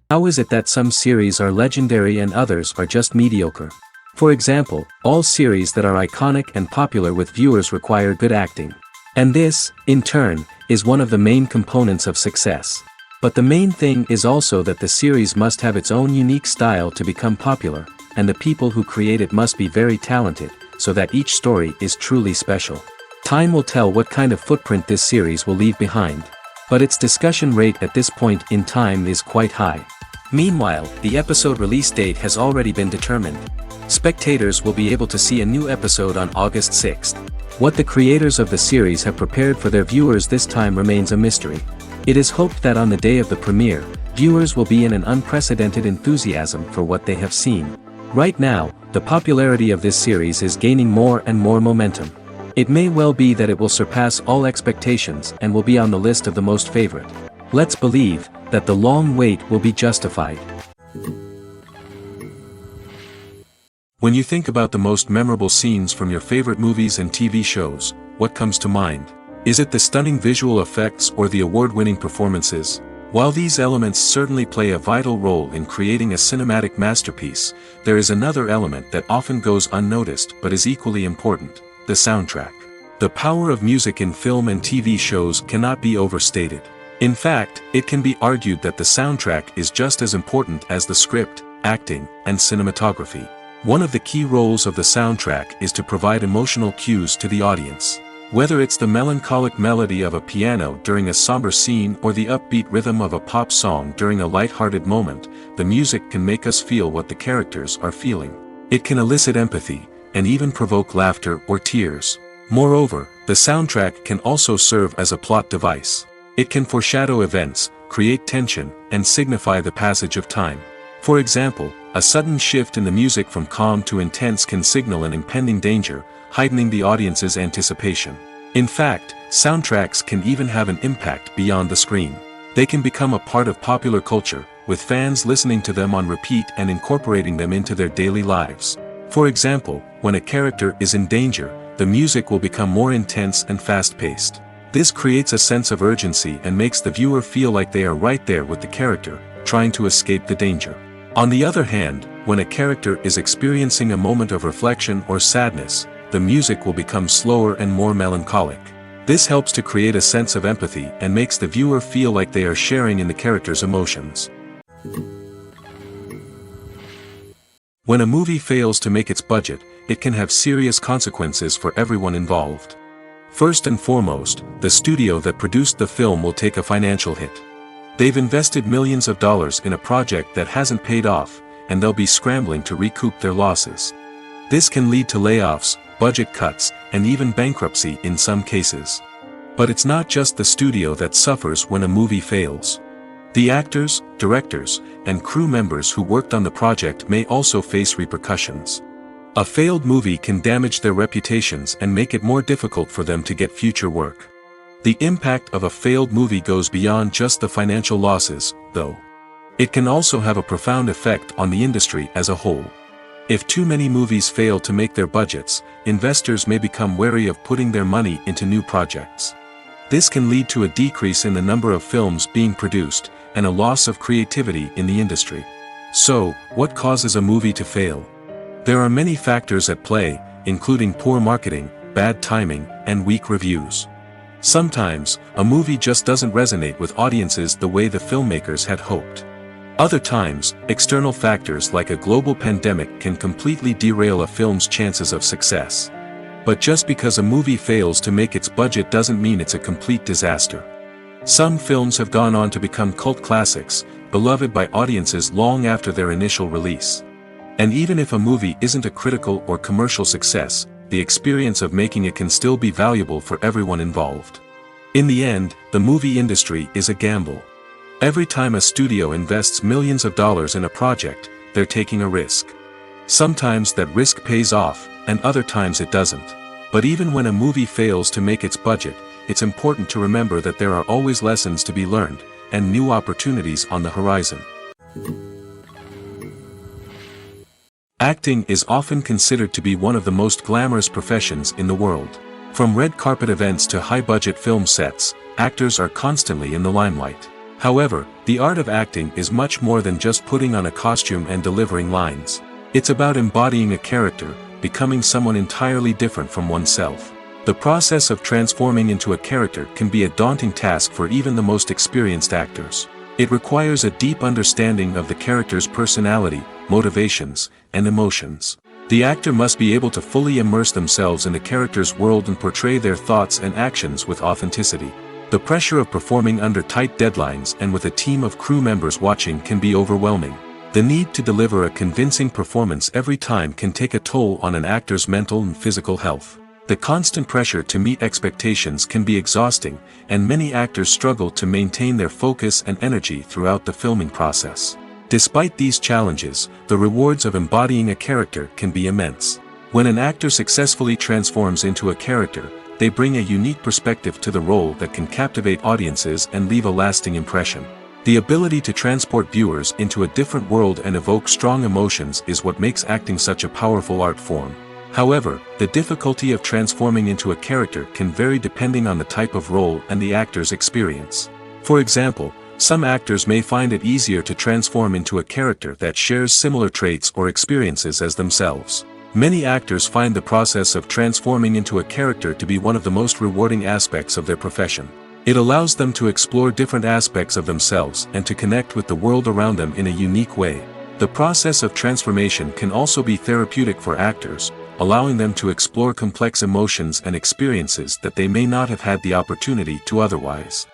How is it that some series are legendary and others are just mediocre? For example, all series that are iconic and popular with viewers require good acting. And this, in turn, is one of the main components of success. But the main thing is also that the series must have its own unique style to become popular, and the people who create it must be very talented, so that each story is truly special. Time will tell what kind of footprint this series will leave behind. But its discussion rate at this point in time is quite high. Meanwhile, the episode release date has already been determined. Spectators will be able to see a new episode on August 6th. What the creators of the series have prepared for their viewers this time remains a mystery. It is hoped that on the day of the premiere, viewers will be in an unprecedented enthusiasm for what they have seen. Right now, the popularity of this series is gaining more and more momentum. It may well be that it will surpass all expectations and will be on the list of the most favorite. Let's believe that the long wait will be justified. When you think about the most memorable scenes from your favorite movies and TV shows, what comes to mind? Is it the stunning visual effects or the award-winning performances? While these elements certainly play a vital role in creating a cinematic masterpiece, there is another element that often goes unnoticed but is equally important: the soundtrack. The power of music in film and TV shows cannot be overstated. In fact, it can be argued that the soundtrack is just as important as the script, acting, and cinematography. One of the key roles of the soundtrack is to provide emotional cues to the audience. Whether it's the melancholic melody of a piano during a somber scene or the upbeat rhythm of a pop song during a light-hearted moment, the music can make us feel what the characters are feeling. It can elicit empathy, and even provoke laughter or tears. Moreover, the soundtrack can also serve as a plot device. It can foreshadow events, create tension, and signify the passage of time. For example, a sudden shift in the music from calm to intense can signal an impending danger, heightening the audience's anticipation. In fact, soundtracks can even have an impact beyond the screen. They can become a part of popular culture, with fans listening to them on repeat and incorporating them into their daily lives. For example, when a character is in danger, the music will become more intense and fast-paced. This creates a sense of urgency and makes the viewer feel like they are right there with the character, trying to escape the danger. On the other hand, when a character is experiencing a moment of reflection or sadness, the music will become slower and more melancholic. This helps to create a sense of empathy and makes the viewer feel like they are sharing in the character's emotions. When a movie fails to make its budget, it can have serious consequences for everyone involved. First and foremost, the studio that produced the film will take a financial hit. They've invested millions of dollars in a project that hasn't paid off, and they'll be scrambling to recoup their losses. This can lead to layoffs, budget cuts, and even bankruptcy in some cases. But it's not just the studio that suffers when a movie fails. The actors, directors, and crew members who worked on the project may also face repercussions. A failed movie can damage their reputations and make it more difficult for them to get future work. The impact of a failed movie goes beyond just the financial losses, though. It can also have a profound effect on the industry as a whole. If too many movies fail to make their budgets, investors may become wary of putting their money into new projects. This can lead to a decrease in the number of films being produced, and a loss of creativity in the industry. So, what causes a movie to fail? There are many factors at play, including poor marketing, bad timing, and weak reviews. Sometimes, a movie just doesn't resonate with audiences the way the filmmakers had hoped. Other times, external factors like a global pandemic can completely derail a film's chances of success. But just because a movie fails to make its budget doesn't mean it's a complete disaster. Some films have gone on to become cult classics, beloved by audiences long after their initial release. And even if a movie isn't a critical or commercial success, the experience of making it can still be valuable for everyone involved. In the end, the movie industry is a gamble. Every time a studio invests millions of dollars in a project, they're taking a risk. Sometimes that risk pays off, and other times it doesn't. But even when a movie fails to make its budget, it's important to remember that there are always lessons to be learned, and new opportunities on the horizon. Acting is often considered to be one of the most glamorous professions in the world. From red carpet events to high-budget film sets, actors are constantly in the limelight. However, the art of acting is much more than just putting on a costume and delivering lines. It's about embodying a character, becoming someone entirely different from oneself. The process of transforming into a character can be a daunting task for even the most experienced actors. It requires a deep understanding of the character's personality, motivations, and emotions. The actor must be able to fully immerse themselves in the character's world and portray their thoughts and actions with authenticity. The pressure of performing under tight deadlines and with a team of crew members watching can be overwhelming. The need to deliver a convincing performance every time can take a toll on an actor's mental and physical health. The constant pressure to meet expectations can be exhausting, and many actors struggle to maintain their focus and energy throughout the filming process. Despite these challenges, the rewards of embodying a character can be immense. When an actor successfully transforms into a character, they bring a unique perspective to the role that can captivate audiences and leave a lasting impression. The ability to transport viewers into a different world and evoke strong emotions is what makes acting such a powerful art form. However, the difficulty of transforming into a character can vary depending on the type of role and the actor's experience. For example, some actors may find it easier to transform into a character that shares similar traits or experiences as themselves. Many actors find the process of transforming into a character to be one of the most rewarding aspects of their profession. It allows them to explore different aspects of themselves and to connect with the world around them in a unique way. The process of transformation can also be therapeutic for actors, allowing them to explore complex emotions and experiences that they may not have had the opportunity to otherwise.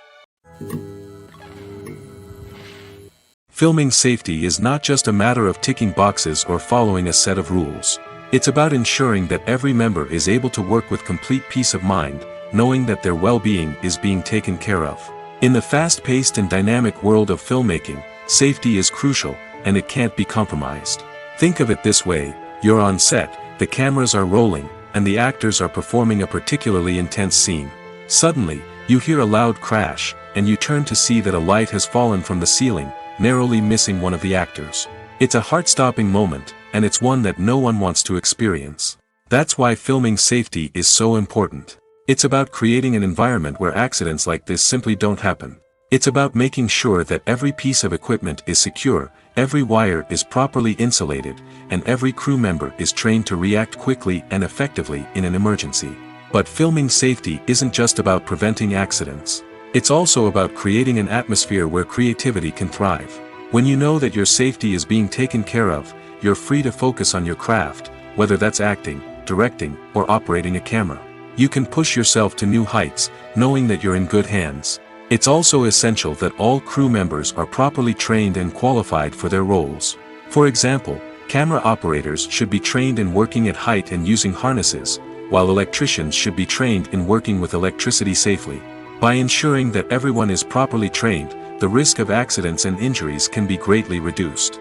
Filming safety is not just a matter of ticking boxes or following a set of rules. It's about ensuring that every member is able to work with complete peace of mind, knowing that their well-being is being taken care of. In the fast-paced and dynamic world of filmmaking, safety is crucial, and it can't be compromised. Think of it this way: you're on set, the cameras are rolling, and the actors are performing a particularly intense scene. Suddenly, you hear a loud crash, and you turn to see that a light has fallen from the ceiling, narrowly missing one of the actors. It's a heart-stopping moment, and it's one that no one wants to experience. That's why filming safety is so important. It's about creating an environment where accidents like this simply don't happen. It's about making sure that every piece of equipment is secure, every wire is properly insulated, and every crew member is trained to react quickly and effectively in an emergency. But filming safety isn't just about preventing accidents. It's also about creating an atmosphere where creativity can thrive. When you know that your safety is being taken care of, you're free to focus on your craft, whether that's acting, directing, or operating a camera. You can push yourself to new heights, knowing that you're in good hands. It's also essential that all crew members are properly trained and qualified for their roles. For example, camera operators should be trained in working at height and using harnesses, while electricians should be trained in working with electricity safely. By ensuring that everyone is properly trained, the risk of accidents and injuries can be greatly reduced.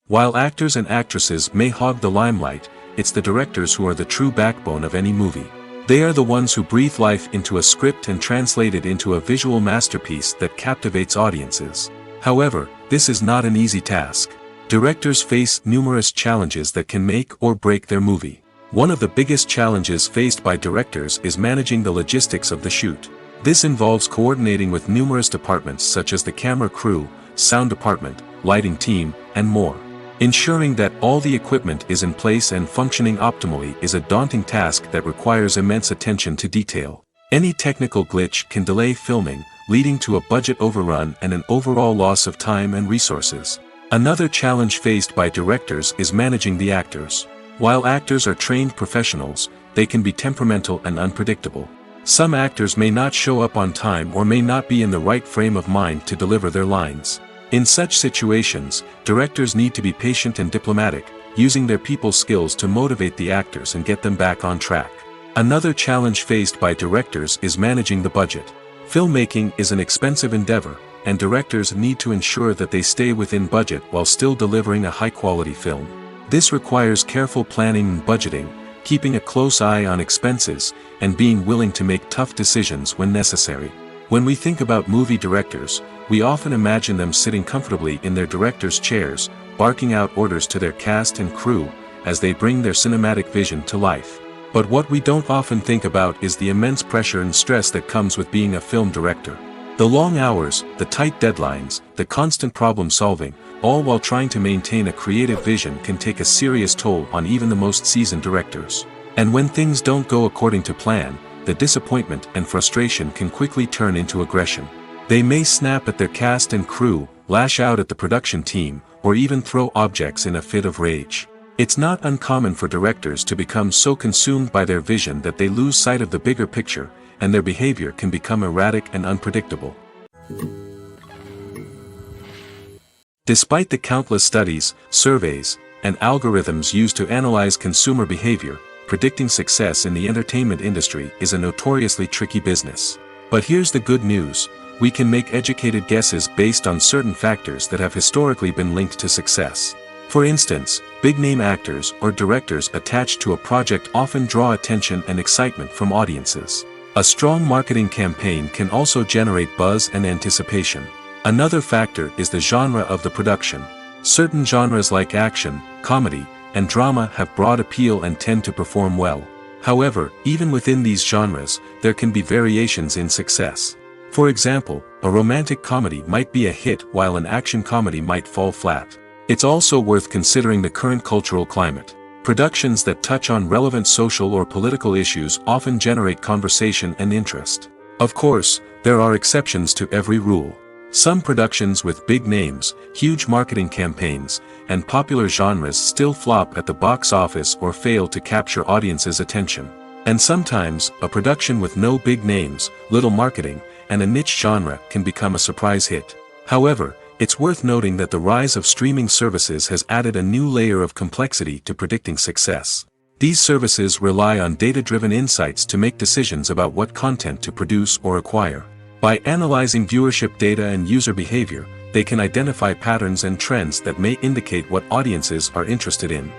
While actors and actresses may hog the limelight, it's the directors who are the true backbone of any movie. They are the ones who breathe life into a script and translate it into a visual masterpiece that captivates audiences. However, this is not an easy task. Directors face numerous challenges that can make or break their movie. One of the biggest challenges faced by directors is managing the logistics of the shoot. This involves coordinating with numerous departments such as the camera crew, sound department, lighting team, and more. Ensuring that all the equipment is in place and functioning optimally is a daunting task that requires immense attention to detail. Any technical glitch can delay filming, leading to a budget overrun and an overall loss of time and resources. Another challenge faced by directors is managing the actors. While actors are trained professionals, they can be temperamental and unpredictable. Some actors may not show up on time or may not be in the right frame of mind to deliver their lines. In such situations, directors need to be patient and diplomatic, using their people skills to motivate the actors and get them back on track. Another challenge faced by directors is managing the budget. Filmmaking is an expensive endeavor, and directors need to ensure that they stay within budget while still delivering a high-quality film. This requires careful planning and budgeting, keeping a close eye on expenses, and being willing to make tough decisions when necessary. When we think about movie directors, we often imagine them sitting comfortably in their director's chairs, barking out orders to their cast and crew, as they bring their cinematic vision to life. But what we don't often think about is the immense pressure and stress that comes with being a film director. The long hours, the tight deadlines, the constant problem solving, all while trying to maintain a creative vision can take a serious toll on even the most seasoned directors. And when things don't go according to plan, the disappointment and frustration can quickly turn into aggression. They may snap at their cast and crew, lash out at the production team, or even throw objects in a fit of rage. It's not uncommon for directors to become so consumed by their vision that they lose sight of the bigger picture, and their behavior can become erratic and unpredictable. Despite the countless studies, surveys, and algorithms used to analyze consumer behavior, predicting success in the entertainment industry is a notoriously tricky business. But here's the good news: we can make educated guesses based on certain factors that have historically been linked to success. For instance, big-name actors or directors attached to a project often draw attention and excitement from audiences. A strong marketing campaign can also generate buzz and anticipation. Another factor is the genre of the production. Certain genres like action, comedy, and drama have broad appeal and tend to perform well. However, even within these genres, there can be variations in success. For example, a romantic comedy might be a hit while an action comedy might fall flat. It's also worth considering the current cultural climate. Productions that touch on relevant social or political issues often generate conversation and interest. Of course, there are exceptions to every rule. Some productions with big names, huge marketing campaigns, and popular genres still flop at the box office or fail to capture audiences' attention. And sometimes, a production with no big names, little marketing, and a niche genre can become a surprise hit. However, it's worth noting that the rise of streaming services has added a new layer of complexity to predicting success. These services rely on data-driven insights to make decisions about what content to produce or acquire. By analyzing viewership data and user behavior, they can identify patterns and trends that may indicate what audiences are interested in.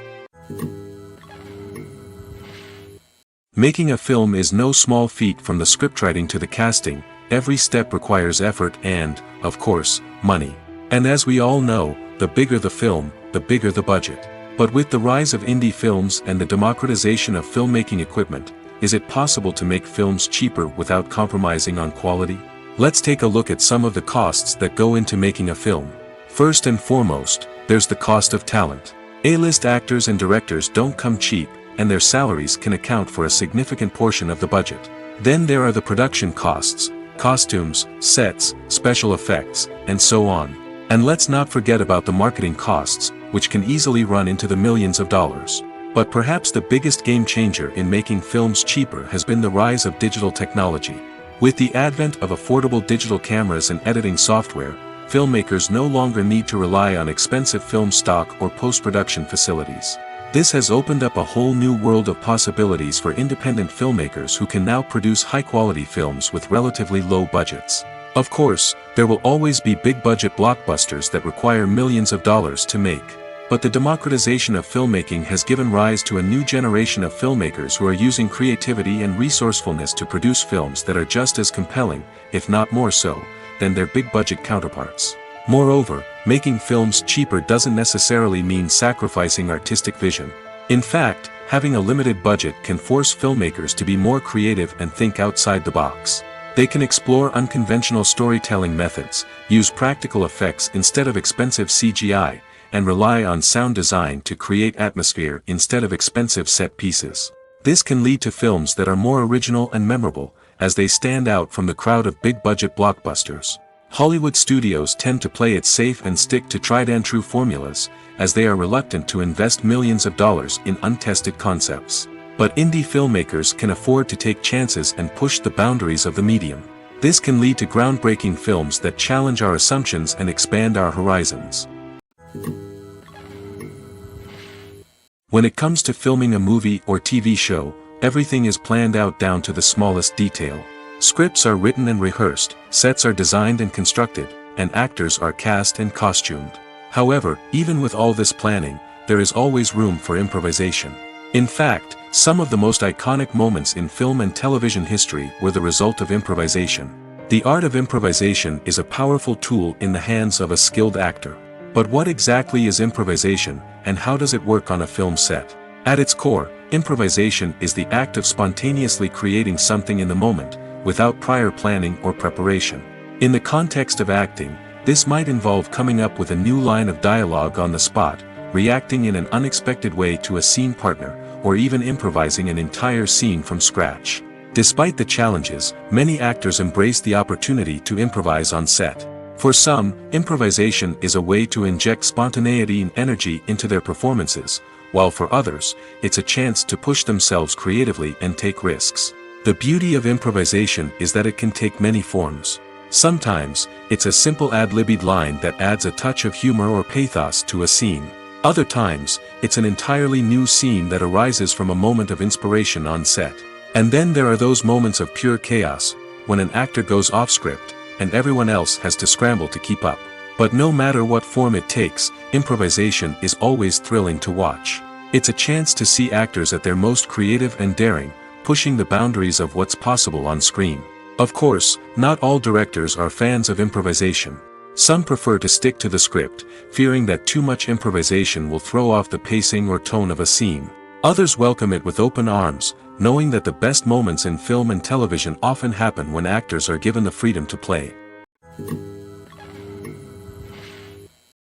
Making a film is no small feat. From the scriptwriting to the casting, every step requires effort and, of course, money. And as we all know, the bigger the film, the bigger the budget. But with the rise of indie films and the democratization of filmmaking equipment, is it possible to make films cheaper without compromising on quality? Let's take a look at some of the costs that go into making a film. First and foremost, there's the cost of talent. A-list actors and directors don't come cheap, and their salaries can account for a significant portion of the budget. Then there are the production costs, costumes, sets, special effects, and so on. And let's not forget about the marketing costs, which can easily run into the millions of dollars. But perhaps the biggest game changer in making films cheaper has been the rise of digital technology. With the advent of affordable digital cameras and editing software, filmmakers no longer need to rely on expensive film stock or post-production facilities. This has opened up a whole new world of possibilities for independent filmmakers who can now produce high-quality films with relatively low budgets. Of course, there will always be big-budget blockbusters that require millions of dollars to make. But the democratization of filmmaking has given rise to a new generation of filmmakers who are using creativity and resourcefulness to produce films that are just as compelling, if not more so, than their big-budget counterparts. Moreover, making films cheaper doesn't necessarily mean sacrificing artistic vision. In fact, having a limited budget can force filmmakers to be more creative and think outside the box. They can explore unconventional storytelling methods, use practical effects instead of expensive CGI, and rely on sound design to create atmosphere instead of expensive set pieces. This can lead to films that are more original and memorable, as they stand out from the crowd of big-budget blockbusters. Hollywood studios tend to play it safe and stick to tried-and-true formulas, as they are reluctant to invest millions of dollars in untested concepts. But indie filmmakers can afford to take chances and push the boundaries of the medium. This can lead to groundbreaking films that challenge our assumptions and expand our horizons. When it comes to filming a movie or TV show, everything is planned out down to the smallest detail. Scripts are written and rehearsed, sets are designed and constructed, and actors are cast and costumed. However, even with all this planning, there is always room for improvisation. In fact, some of the most iconic moments in film and television history were the result of improvisation. The art of improvisation is a powerful tool in the hands of a skilled actor. But what exactly is improvisation, and how does it work on a film set? At its core, improvisation is the act of spontaneously creating something in the moment, without prior planning or preparation. In the context of acting, this might involve coming up with a new line of dialogue on the spot, reacting in an unexpected way to a scene partner, or even improvising an entire scene from scratch. Despite the challenges, many actors embrace the opportunity to improvise on set. For some, improvisation is a way to inject spontaneity and energy into their performances, while for others, it's a chance to push themselves creatively and take risks. The beauty of improvisation is that it can take many forms. Sometimes, it's a simple ad-libbed line that adds a touch of humor or pathos to a scene. Other times, it's an entirely new scene that arises from a moment of inspiration on set. And then there are those moments of pure chaos, when an actor goes off script, and everyone else has to scramble to keep up. But no matter what form it takes, improvisation is always thrilling to watch. It's a chance to see actors at their most creative and daring, pushing the boundaries of what's possible on screen. Of course, not all directors are fans of improvisation. Some prefer to stick to the script, fearing that too much improvisation will throw off the pacing or tone of a scene. Others welcome it with open arms, knowing that the best moments in film and television often happen when actors are given the freedom to play.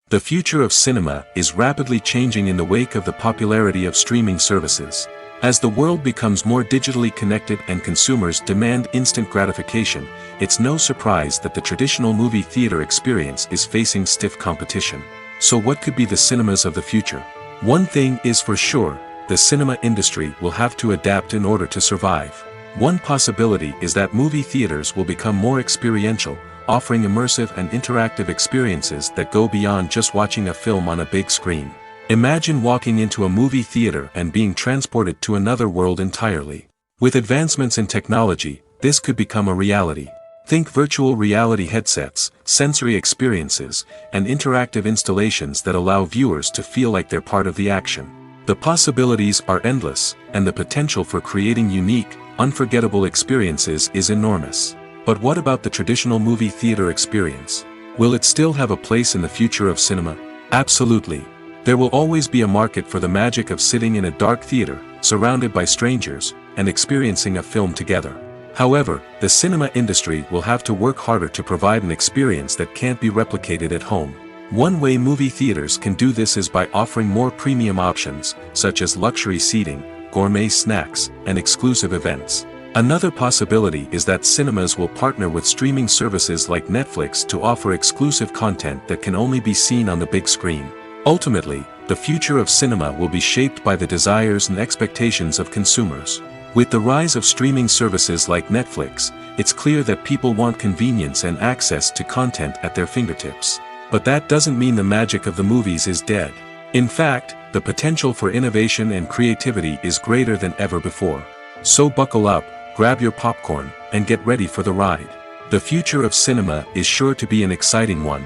The future of cinema is rapidly changing in the wake of the popularity of streaming services. As the world becomes more digitally connected and consumers demand instant gratification, it's no surprise that the traditional movie theater experience is facing stiff competition. So what could be the cinemas of the future? One thing is for sure, the cinema industry will have to adapt in order to survive. One possibility is that movie theaters will become more experiential, offering immersive and interactive experiences that go beyond just watching a film on a big screen. Imagine walking into a movie theater and being transported to another world entirely. With advancements in technology, this could become a reality. Think virtual reality headsets, sensory experiences, and interactive installations that allow viewers to feel like they're part of the action. The possibilities are endless, and the potential for creating unique, unforgettable experiences is enormous. But what about the traditional movie theater experience? Will it still have a place in the future of cinema? Absolutely. There will always be a market for the magic of sitting in a dark theater, surrounded by strangers, and experiencing a film together. However, the cinema industry will have to work harder to provide an experience that can't be replicated at home. One way movie theaters can do this is by offering more premium options, such as luxury seating, gourmet snacks, and exclusive events. Another possibility is that cinemas will partner with streaming services like Netflix to offer exclusive content that can only be seen on the big screen. Ultimately, the future of cinema will be shaped by the desires and expectations of consumers. With the rise of streaming services like Netflix, it's clear that people want convenience and access to content at their fingertips. But that doesn't mean the magic of the movies is dead. In fact, the potential for innovation and creativity is greater than ever before. So buckle up, grab your popcorn, and get ready for the ride. The future of cinema is sure to be an exciting one.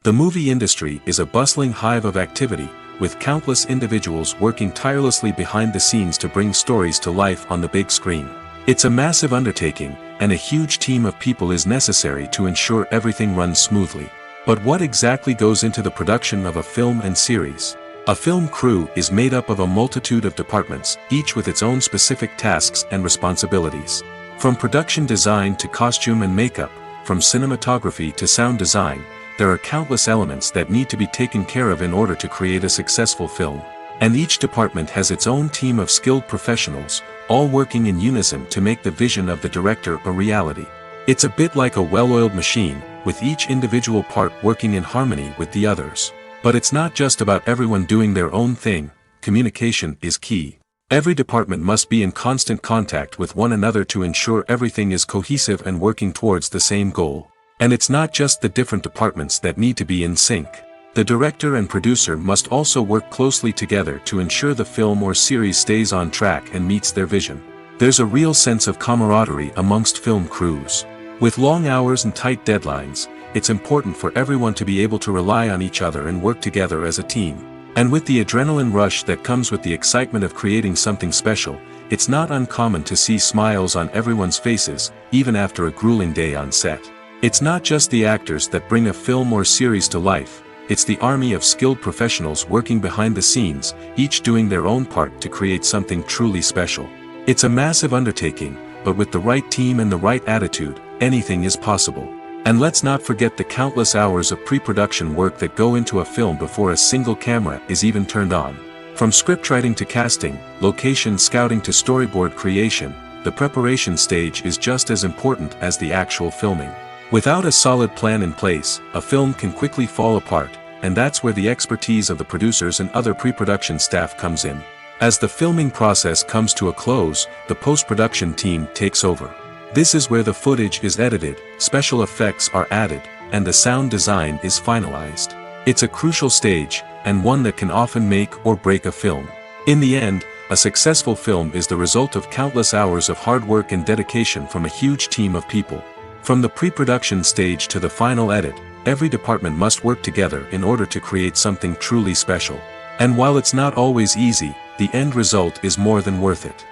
The movie industry is a bustling hive of activity, with countless individuals working tirelessly behind the scenes to bring stories to life on the big screen. It's a massive undertaking, and a huge team of people is necessary to ensure everything runs smoothly. But what exactly goes into the production of a film and series? A film crew is made up of a multitude of departments, each with its own specific tasks and responsibilities. From production design to costume and makeup, from cinematography to sound design, there are countless elements that need to be taken care of in order to create a successful film. And each department has its own team of skilled professionals, all working in unison to make the vision of the director a reality. It's a bit like a well-oiled machine, with each individual part working in harmony with the others. But it's not just about everyone doing their own thing, communication is key. Every department must be in constant contact with one another to ensure everything is cohesive and working towards the same goal. And it's not just the different departments that need to be in sync. The director and producer must also work closely together to ensure the film or series stays on track and meets their vision. There's a real sense of camaraderie amongst film crews. With long hours and tight deadlines, it's important for everyone to be able to rely on each other and work together as a team. And with the adrenaline rush that comes with the excitement of creating something special, it's not uncommon to see smiles on everyone's faces, even after a grueling day on set. It's not just the actors that bring a film or series to life, It's the army of skilled professionals working behind the scenes, each doing their own part to create something truly special. It's a massive undertaking, but with the right team and the right attitude, anything is possible. And let's not forget the countless hours of pre-production work that go into a film before a single camera is even turned on. From scriptwriting to casting, location scouting to storyboard creation, the preparation stage is just as important as the actual filming. Without a solid plan in place, a film can quickly fall apart, and that's where the expertise of the producers and other pre-production staff comes in. As the filming process comes to a close, the post-production team takes over. This is where the footage is edited, special effects are added, and the sound design is finalized. It's a crucial stage, and one that can often make or break a film. In the end, a successful film is the result of countless hours of hard work and dedication from a huge team of people. From the pre-production stage to the final edit, every department must work together in order to create something truly special. And while it's not always easy, the end result is more than worth it.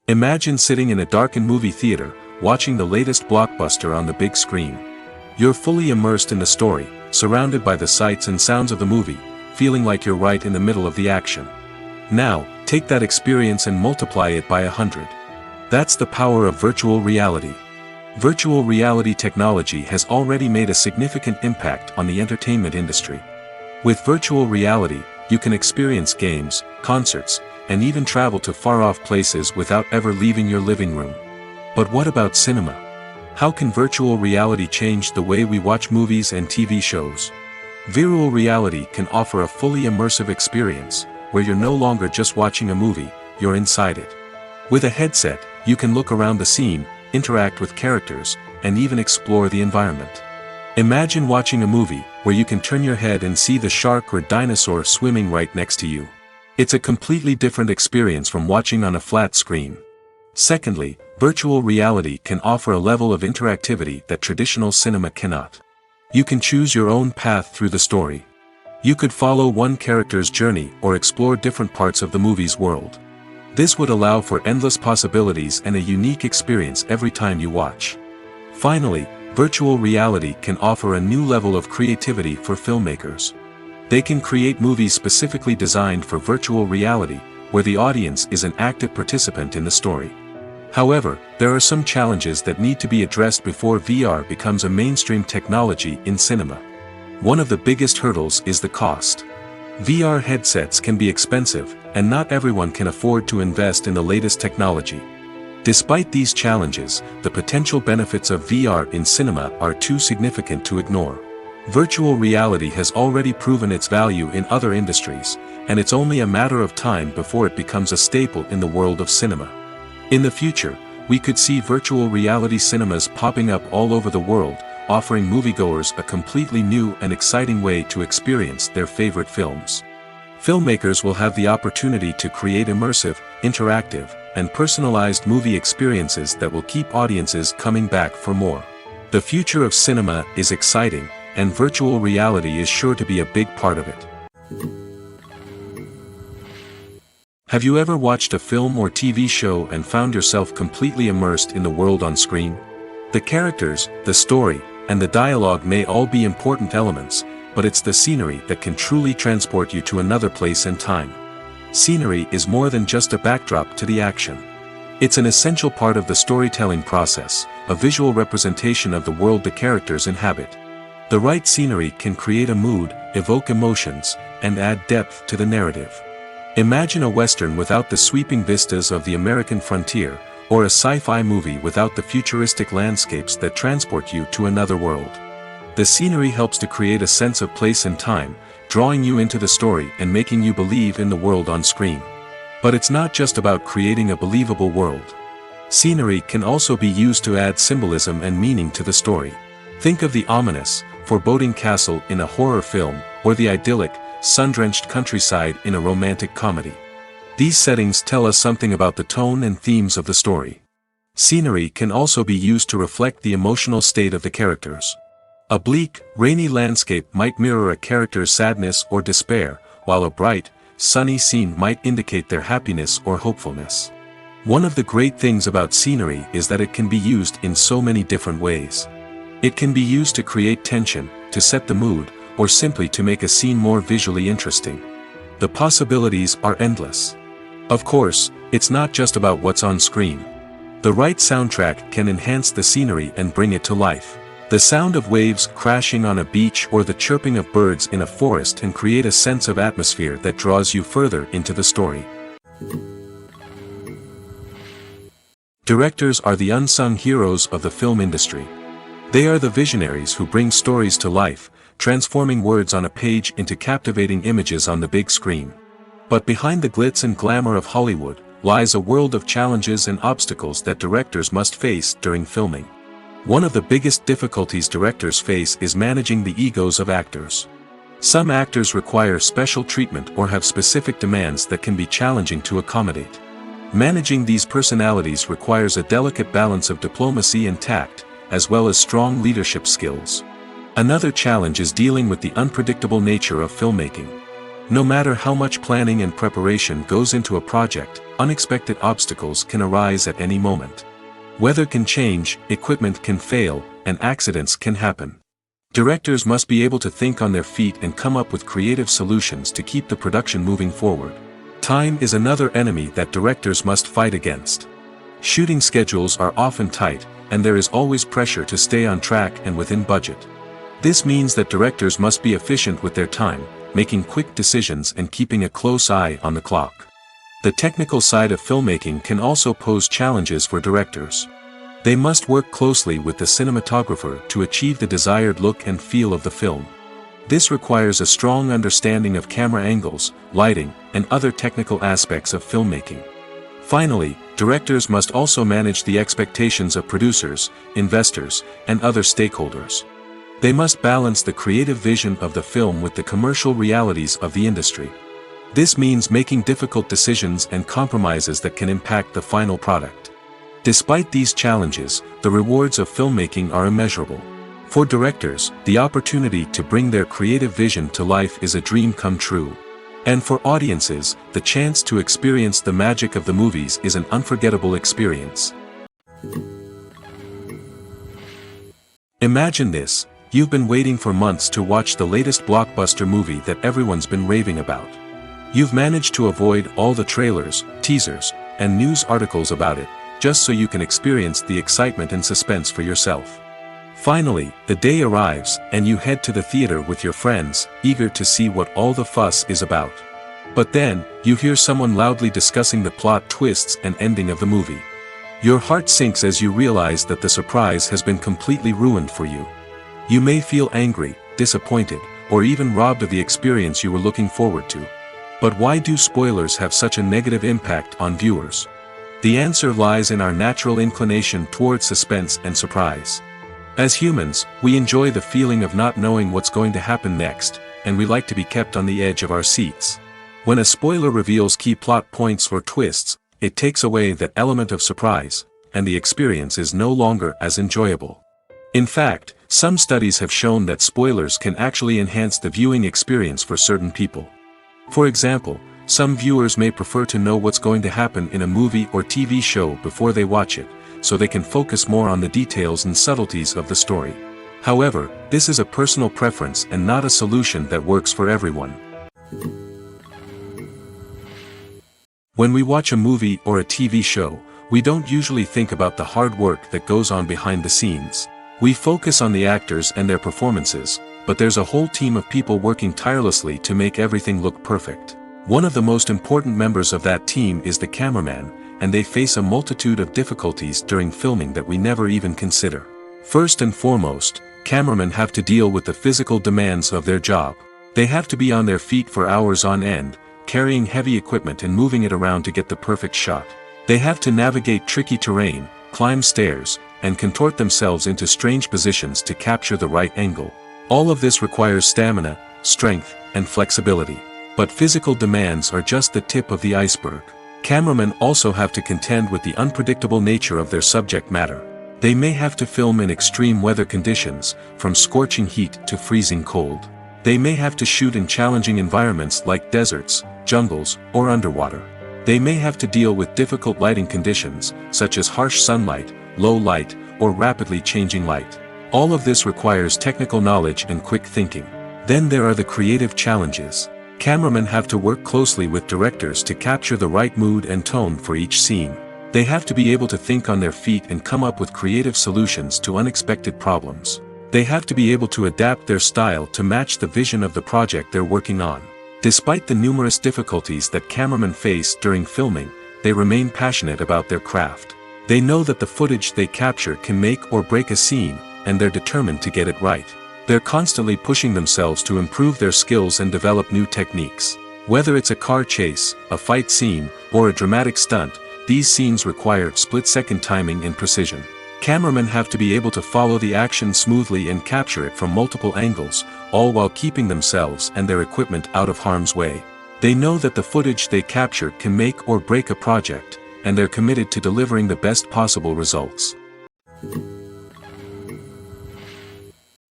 Imagine sitting in a darkened movie theater, watching the latest blockbuster on the big screen. You're fully immersed in the story, surrounded by the sights and sounds of the movie, feeling like you're right in the middle of the action. Now, take that experience and multiply it by 100. That's the power of virtual reality. Virtual reality technology has already made a significant impact on the entertainment industry. With virtual reality, you can experience games, concerts, and even travel to far-off places without ever leaving your living room. But what about cinema? How can virtual reality change the way we watch movies and TV shows? Virtual reality can offer a fully immersive experience, where you're no longer just watching a movie, you're inside it. With a headset, you can look around the scene, interact with characters, and even explore the environment. Imagine watching a movie, where you can turn your head and see the shark or dinosaur swimming right next to you. It's a completely different experience from watching on a flat screen. Secondly, virtual reality can offer a level of interactivity that traditional cinema cannot. You can choose your own path through the story. You could follow one character's journey or explore different parts of the movie's world. This would allow for endless possibilities and a unique experience every time you watch. Finally, virtual reality can offer a new level of creativity for filmmakers. They can create movies specifically designed for virtual reality, where the audience is an active participant in the story. However, there are some challenges that need to be addressed before VR becomes a mainstream technology in cinema. One of the biggest hurdles is the cost. VR headsets can be expensive, and not everyone can afford to invest in the latest technology. Despite these challenges, the potential benefits of VR in cinema are too significant to ignore. Virtual reality has already proven its value in other industries, and it's only a matter of time before it becomes a staple in the world of cinema. In the future, we could see virtual reality cinemas popping up all over the world, offering moviegoers a completely new and exciting way to experience their favorite films. Filmmakers will have the opportunity to create immersive, interactive, and personalized movie experiences that will keep audiences coming back for more. The future of cinema is exciting, and virtual reality is sure to be a big part of it. Have you ever watched a film or TV show and found yourself completely immersed in the world on screen? The characters, the story, and the dialogue may all be important elements, but it's the scenery that can truly transport you to another place and time. Scenery is more than just a backdrop to the action. It's an essential part of the storytelling process, a visual representation of the world the characters inhabit. The right scenery can create a mood, evoke emotions, and add depth to the narrative. Imagine a Western without the sweeping vistas of the American frontier, or a sci-fi movie without the futuristic landscapes that transport you to another world. The scenery helps to create a sense of place and time, drawing you into the story and making you believe in the world on screen. But it's not just about creating a believable world. Scenery can also be used to add symbolism and meaning to the story. Think of the ominous, foreboding castle in a horror film, or the idyllic, sun-drenched countryside in a romantic comedy. These settings tell us something about the tone and themes of the story. Scenery can also be used to reflect the emotional state of the characters. A bleak, rainy landscape might mirror a character's sadness or despair, while a bright, sunny scene might indicate their happiness or hopefulness. One of the great things about scenery is that it can be used in so many different ways. It can be used to create tension, to set the mood, or simply to make a scene more visually interesting. The possibilities are endless. Of course, it's not just about what's on screen. The right soundtrack can enhance the scenery and bring it to life. The sound of waves crashing on a beach or the chirping of birds in a forest can create a sense of atmosphere that draws you further into the story. Directors are the unsung heroes of the film industry. They are the visionaries who bring stories to life, transforming words on a page into captivating images on the big screen. But behind the glitz and glamour of Hollywood lies a world of challenges and obstacles that directors must face during filming. One of the biggest difficulties directors face is managing the egos of actors. Some actors require special treatment or have specific demands that can be challenging to accommodate. Managing these personalities requires a delicate balance of diplomacy and tact, as well as strong leadership skills. Another challenge is dealing with the unpredictable nature of filmmaking. No matter how much planning and preparation goes into a project, unexpected obstacles can arise at any moment. Weather can change, equipment can fail, and accidents can happen. Directors must be able to think on their feet and come up with creative solutions to keep the production moving forward. Time is another enemy that directors must fight against. Shooting schedules are often tight, and there is always pressure to stay on track and within budget. This means that directors must be efficient with their time, making quick decisions and keeping a close eye on the clock. The technical side of filmmaking can also pose challenges for directors. They must work closely with the cinematographer to achieve the desired look and feel of the film. This requires a strong understanding of camera angles, lighting, and other technical aspects of filmmaking. Finally, directors must also manage the expectations of producers, investors, and other stakeholders. They must balance the creative vision of the film with the commercial realities of the industry. This means making difficult decisions and compromises that can impact the final product. Despite these challenges, the rewards of filmmaking are immeasurable. For directors, the opportunity to bring their creative vision to life is a dream come true. And for audiences, the chance to experience the magic of the movies is an unforgettable experience. Imagine this: you've been waiting for months to watch the latest blockbuster movie that everyone's been raving about. You've managed to avoid all the trailers, teasers, and news articles about it, just so you can experience the excitement and suspense for yourself. Finally, the day arrives, and you head to the theater with your friends, eager to see what all the fuss is about. But then, you hear someone loudly discussing the plot twists and ending of the movie. Your heart sinks as you realize that the surprise has been completely ruined for you. You may feel angry, disappointed, or even robbed of the experience you were looking forward to. But why do spoilers have such a negative impact on viewers? The answer lies in our natural inclination toward suspense and surprise. As humans, we enjoy the feeling of not knowing what's going to happen next, and we like to be kept on the edge of our seats. When a spoiler reveals key plot points or twists, it takes away that element of surprise, and the experience is no longer as enjoyable. In fact, some studies have shown that spoilers can actually enhance the viewing experience for certain people. For example, some viewers may prefer to know what's going to happen in a movie or TV show before they watch it, so they can focus more on the details and subtleties of the story. However, this is a personal preference and not a solution that works for everyone. When we watch a movie or a TV show, we don't usually think about the hard work that goes on behind the scenes. We focus on the actors and their performances, but there's a whole team of people working tirelessly to make everything look perfect. One of the most important members of that team is the cameraman, and they face a multitude of difficulties during filming that we never even consider. First and foremost, cameramen have to deal with the physical demands of their job. They have to be on their feet for hours on end, carrying heavy equipment and moving it around to get the perfect shot. They have to navigate tricky terrain, climb stairs, and contort themselves into strange positions to capture the right angle. All of this requires stamina, strength, and flexibility. But physical demands are just the tip of the iceberg. Cameramen also have to contend with the unpredictable nature of their subject matter. They may have to film in extreme weather conditions, from scorching heat to freezing cold. They may have to shoot in challenging environments like deserts, jungles, or underwater. They may have to deal with difficult lighting conditions, such as harsh sunlight, low light, or rapidly changing light. All of this requires technical knowledge and quick thinking. Then there are the creative challenges. Cameramen have to work closely with directors to capture the right mood and tone for each scene. They have to be able to think on their feet and come up with creative solutions to unexpected problems. They have to be able to adapt their style to match the vision of the project they're working on. Despite the numerous difficulties that cameramen face during filming, they remain passionate about their craft. They know that the footage they capture can make or break a scene, and they're determined to get it right. They're constantly pushing themselves to improve their skills and develop new techniques. Whether it's a car chase, a fight scene, or a dramatic stunt, these scenes require split-second timing and precision. Cameramen have to be able to follow the action smoothly and capture it from multiple angles, all while keeping themselves and their equipment out of harm's way. They know that the footage they capture can make or break a project, and they're committed to delivering the best possible results.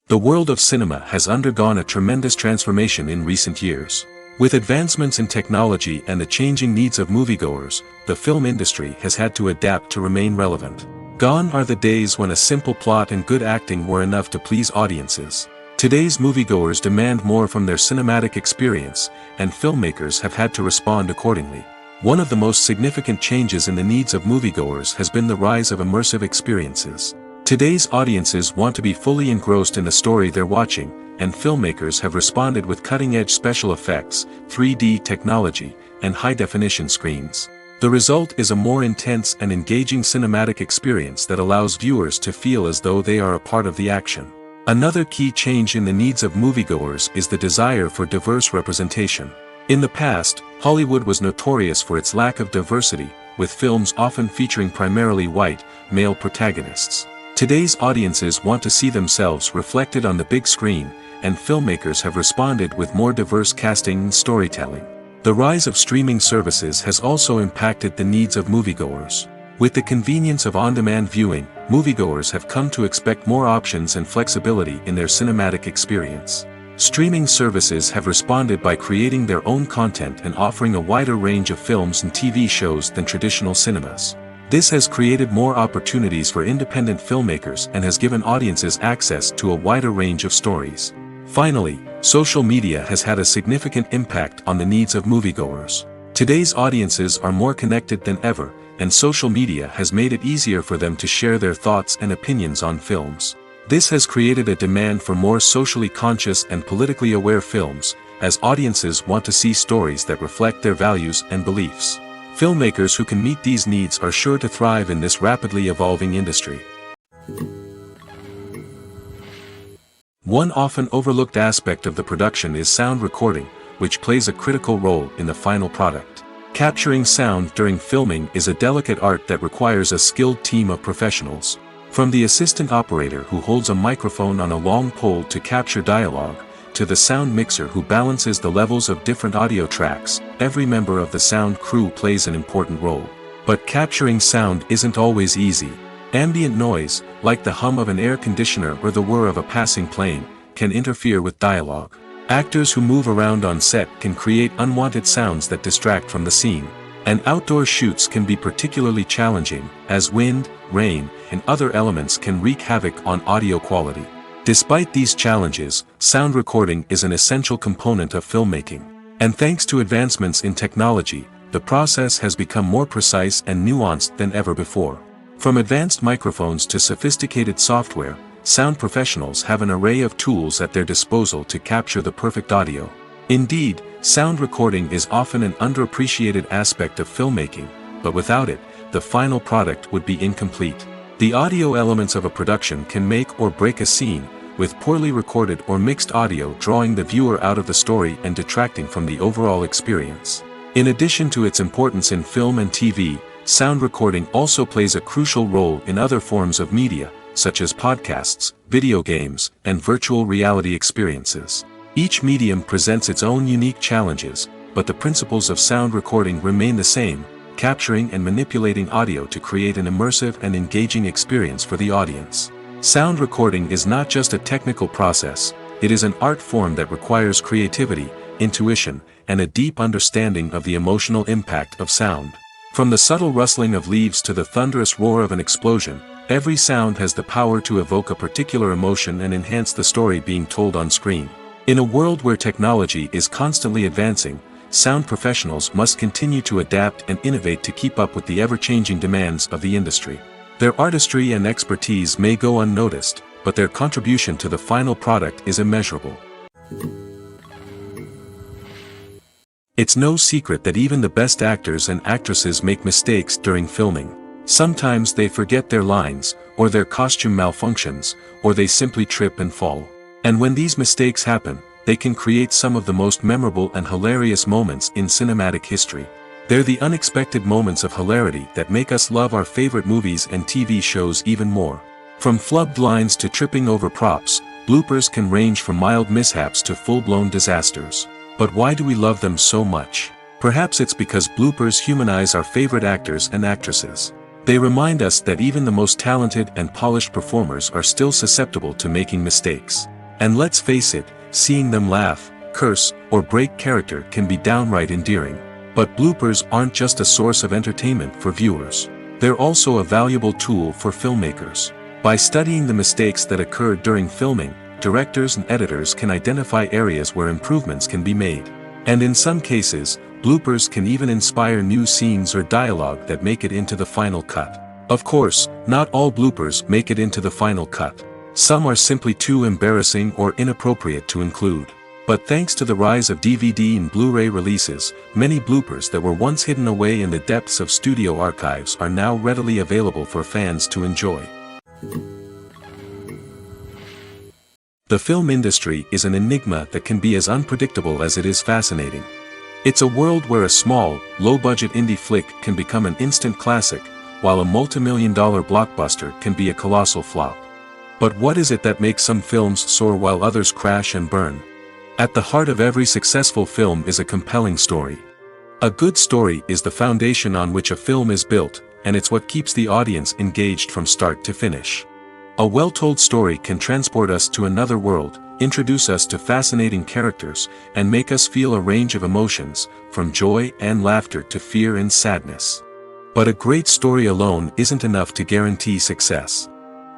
The world of cinema has undergone a tremendous transformation in recent years. With advancements in technology and the changing needs of moviegoers, the film industry has had to adapt to remain relevant. Gone are the days when a simple plot and good acting were enough to please audiences. Today's moviegoers demand more from their cinematic experience, and filmmakers have had to respond accordingly. One of the most significant changes in the needs of moviegoers has been the rise of immersive experiences. Today's audiences want to be fully engrossed in the story they're watching, and filmmakers have responded with cutting-edge special effects, 3D technology, and high-definition screens. The result is a more intense and engaging cinematic experience that allows viewers to feel as though they are a part of the action. Another key change in the needs of moviegoers is the desire for diverse representation. In the past, Hollywood was notorious for its lack of diversity, with films often featuring primarily white, male protagonists. Today's audiences want to see themselves reflected on the big screen, and filmmakers have responded with more diverse casting and storytelling. The rise of streaming services has also impacted the needs of moviegoers. With the convenience of on-demand viewing, moviegoers have come to expect more options and flexibility in their cinematic experience. Streaming services have responded by creating their own content and offering a wider range of films and TV shows than traditional cinemas. This has created more opportunities for independent filmmakers and has given audiences access to a wider range of stories. Finally, social media has had a significant impact on the needs of moviegoers. Today's audiences are more connected than ever, and social media has made it easier for them to share their thoughts and opinions on films. This has created a demand for more socially conscious and politically aware films, as audiences want to see stories that reflect their values and beliefs. Filmmakers who can meet these needs are sure to thrive in this rapidly evolving industry. One often overlooked aspect of the production is sound recording, which plays a critical role in the final product. Capturing sound during filming is a delicate art that requires a skilled team of professionals. From the assistant operator who holds a microphone on a long pole to capture dialogue, to the sound mixer who balances the levels of different audio tracks, every member of the sound crew plays an important role. But capturing sound isn't always easy. Ambient noise, like the hum of an air conditioner or the whir of a passing plane, can interfere with dialogue. Actors who move around on set can create unwanted sounds that distract from the scene. And outdoor shoots can be particularly challenging, as wind, rain, and other elements can wreak havoc on audio quality. Despite these challenges, sound recording is an essential component of filmmaking. And thanks to advancements in technology, the process has become more precise and nuanced than ever before. From advanced microphones to sophisticated software, sound professionals have an array of tools at their disposal to capture the perfect audio. Indeed, sound recording is often an underappreciated aspect of filmmaking, but without it, the final product would be incomplete. The audio elements of a production can make or break a scene, with poorly recorded or mixed audio drawing the viewer out of the story and detracting from the overall experience. In addition to its importance in film and TV, sound recording also plays a crucial role in other forms of media, such as podcasts, video games, and virtual reality experiences. Each medium presents its own unique challenges, but the principles of sound recording remain the same, capturing and manipulating audio to create an immersive and engaging experience for the audience. Sound recording is not just a technical process, it is an art form that requires creativity, intuition, and a deep understanding of the emotional impact of sound. From the subtle rustling of leaves to the thunderous roar of an explosion, Every sound has the power to evoke a particular emotion and enhance the story being told on screen. In a world where technology is constantly advancing, sound professionals must continue to adapt and innovate to keep up with the ever-changing demands of the industry. Their artistry and expertise may go unnoticed, but their contribution to the final product is immeasurable. It's no secret that even the best actors and actresses make mistakes during filming. Sometimes they forget their lines, or their costume malfunctions, or they simply trip and fall. And when these mistakes happen, they can create some of the most memorable and hilarious moments in cinematic history. They're the unexpected moments of hilarity that make us love our favorite movies and TV shows even more. From flubbed lines to tripping over props, bloopers can range from mild mishaps to full-blown disasters. But why do we love them so much? Perhaps it's because bloopers humanize our favorite actors and actresses. They remind us that even the most talented and polished performers are still susceptible to making mistakes. And let's face it, seeing them laugh, curse, or break character can be downright endearing. But bloopers aren't just a source of entertainment for viewers. They're also a valuable tool for filmmakers. By studying the mistakes that occurred during filming, directors and editors can identify areas where improvements can be made. And in some cases, bloopers can even inspire new scenes or dialogue that make it into the final cut. Of course, not all bloopers make it into the final cut. Some are simply too embarrassing or inappropriate to include. But thanks to the rise of DVD and Blu-ray releases, many bloopers that were once hidden away in the depths of studio archives are now readily available for fans to enjoy. The film industry is an enigma that can be as unpredictable as it is fascinating. It's a world where a small, low-budget indie flick can become an instant classic, while a multi-million-dollar blockbuster can be a colossal flop. But what is it that makes some films soar while others crash and burn? At the heart of every successful film is a compelling story. A good story is the foundation on which a film is built, and it's what keeps the audience engaged from start to finish. A well-told story can transport us to another world, introduce us to fascinating characters, and make us feel a range of emotions, from joy and laughter to fear and sadness. But a great story alone isn't enough to guarantee success.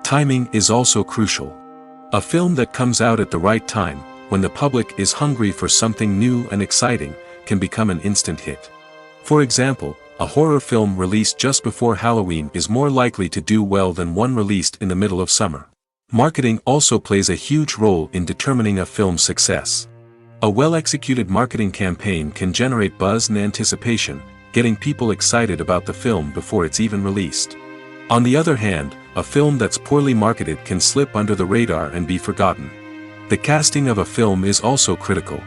Timing is also crucial. A film that comes out at the right time, when the public is hungry for something new and exciting, can become an instant hit. For example, a horror film released just before Halloween is more likely to do well than one released in the middle of summer. Marketing also plays a huge role in determining a film's success. A well-executed marketing campaign can generate buzz and anticipation, getting people excited about the film before it's even released. On the other hand, a film that's poorly marketed can slip under the radar and be forgotten. The casting of a film is also critical.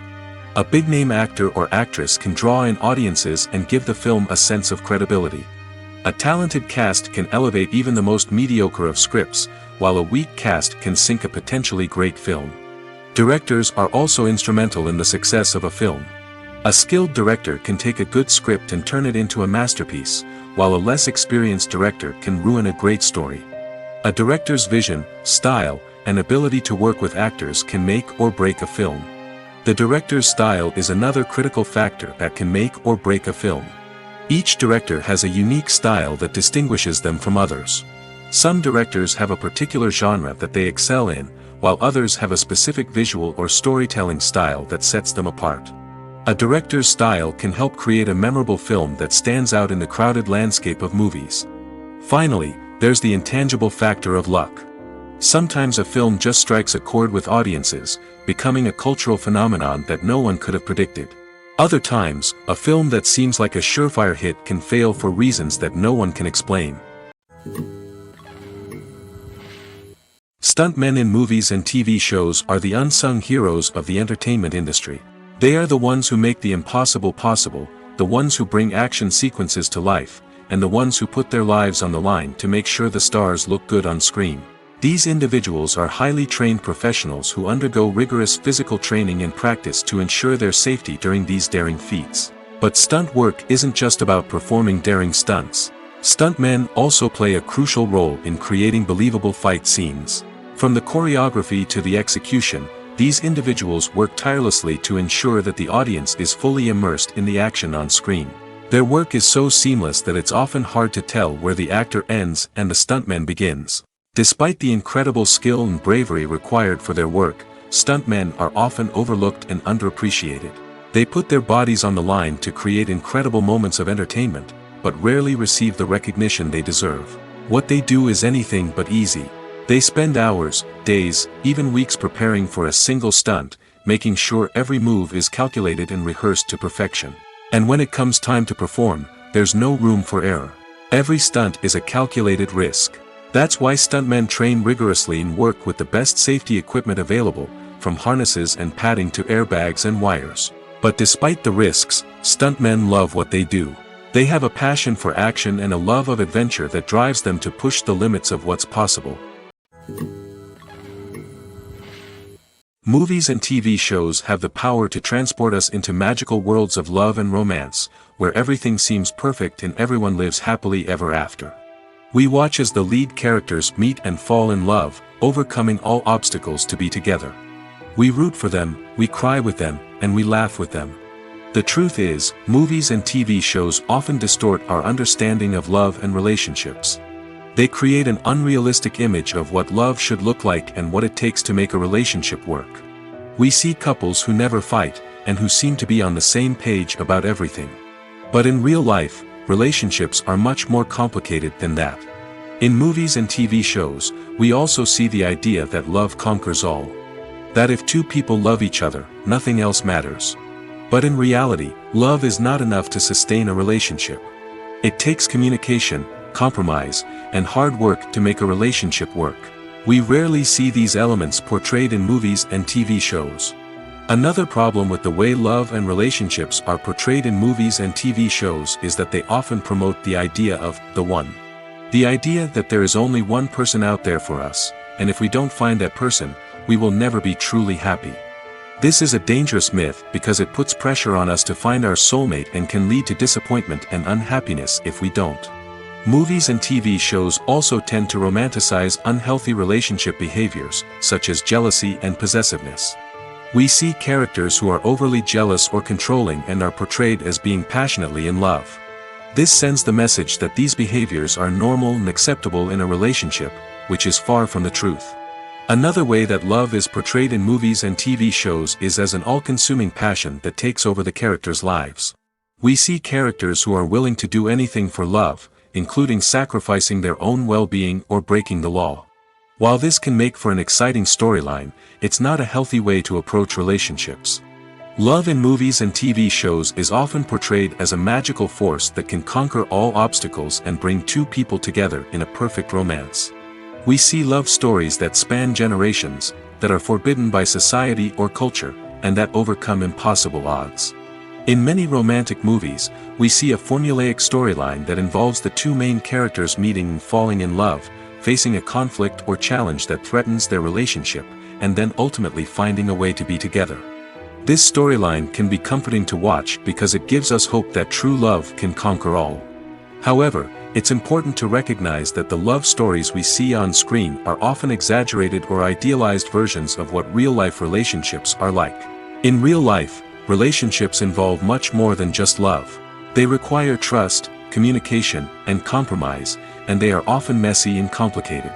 A big-name actor or actress can draw in audiences and give the film a sense of credibility. A talented cast can elevate even the most mediocre of scripts, while a weak cast can sink a potentially great film. Directors are also instrumental in the success of a film. A skilled director can take a good script and turn it into a masterpiece, while a less experienced director can ruin a great story. A director's vision, style, and ability to work with actors can make or break a film. The director's style is another critical factor that can make or break a film. Each director has a unique style that distinguishes them from others. Some directors have a particular genre that they excel in, while others have a specific visual or storytelling style that sets them apart. A director's style can help create a memorable film that stands out in the crowded landscape of movies. Finally, there's the intangible factor of luck. Sometimes a film just strikes a chord with audiences, becoming a cultural phenomenon that no one could have predicted. Other times, a film that seems like a surefire hit can fail for reasons that no one can explain. Stuntmen in movies and TV shows are the unsung heroes of the entertainment industry. They are the ones who make the impossible possible, the ones who bring action sequences to life, and the ones who put their lives on the line to make sure the stars look good on screen. These individuals are highly trained professionals who undergo rigorous physical training and practice to ensure their safety during these daring feats. But stunt work isn't just about performing daring stunts. Stuntmen also play a crucial role in creating believable fight scenes. From the choreography to the execution, these individuals work tirelessly to ensure that the audience is fully immersed in the action on screen. Their work is so seamless that it's often hard to tell where the actor ends and the stuntman begins. Despite the incredible skill and bravery required for their work, stuntmen are often overlooked and underappreciated. They put their bodies on the line to create incredible moments of entertainment, but rarely receive the recognition they deserve. What they do is anything but easy. They spend hours, days, even weeks preparing for a single stunt, making sure every move is calculated and rehearsed to perfection. And when it comes time to perform, there's no room for error. Every stunt is a calculated risk. That's why stuntmen train rigorously and work with the best safety equipment available, from harnesses and padding to airbags and wires. But despite the risks, stuntmen love what they do. They have a passion for action and a love of adventure that drives them to push the limits of what's possible. Movies and TV shows have the power to transport us into magical worlds of love and romance, where everything seems perfect and everyone lives happily ever after. We watch as the lead characters meet and fall in love, overcoming all obstacles to be together. We root for them, we cry with them, and we laugh with them. The truth is, movies and TV shows often distort our understanding of love and relationships. They create an unrealistic image of what love should look like and what it takes to make a relationship work. We see couples who never fight, and who seem to be on the same page about everything. But in real life, relationships are much more complicated than that. In movies and TV shows, we also see the idea that love conquers all. That if two people love each other, nothing else matters. But in reality, love is not enough to sustain a relationship. It takes communication, compromise, and hard work to make a relationship work. We rarely see these elements portrayed in movies and TV shows. Another problem with the way love and relationships are portrayed in movies and TV shows is that they often promote the idea of the one. The idea that there is only one person out there for us, and if we don't find that person, we will never be truly happy. This is a dangerous myth because it puts pressure on us to find our soulmate and can lead to disappointment and unhappiness if we don't. Movies and TV shows also tend to romanticize unhealthy relationship behaviors, such as jealousy and possessiveness. We see characters who are overly jealous or controlling and are portrayed as being passionately in love. This sends the message that these behaviors are normal and acceptable in a relationship, which is far from the truth. Another way that love is portrayed in movies and TV shows is as an all-consuming passion that takes over the characters' lives. We see characters who are willing to do anything for love, including sacrificing their own well-being or breaking the law. While this can make for an exciting storyline, it's not a healthy way to approach relationships. Love in movies and TV shows is often portrayed as a magical force that can conquer all obstacles and bring two people together in a perfect romance. We see love stories that span generations, that are forbidden by society or culture, and that overcome impossible odds. In many romantic movies, we see a formulaic storyline that involves the two main characters meeting and falling in love, facing a conflict or challenge that threatens their relationship, and then ultimately finding a way to be together. This storyline can be comforting to watch because it gives us hope that true love can conquer all. However, it's important to recognize that the love stories we see on screen are often exaggerated or idealized versions of what real-life relationships are like. In real life, relationships involve much more than just love. They require trust, communication, and compromise, and they are often messy and complicated.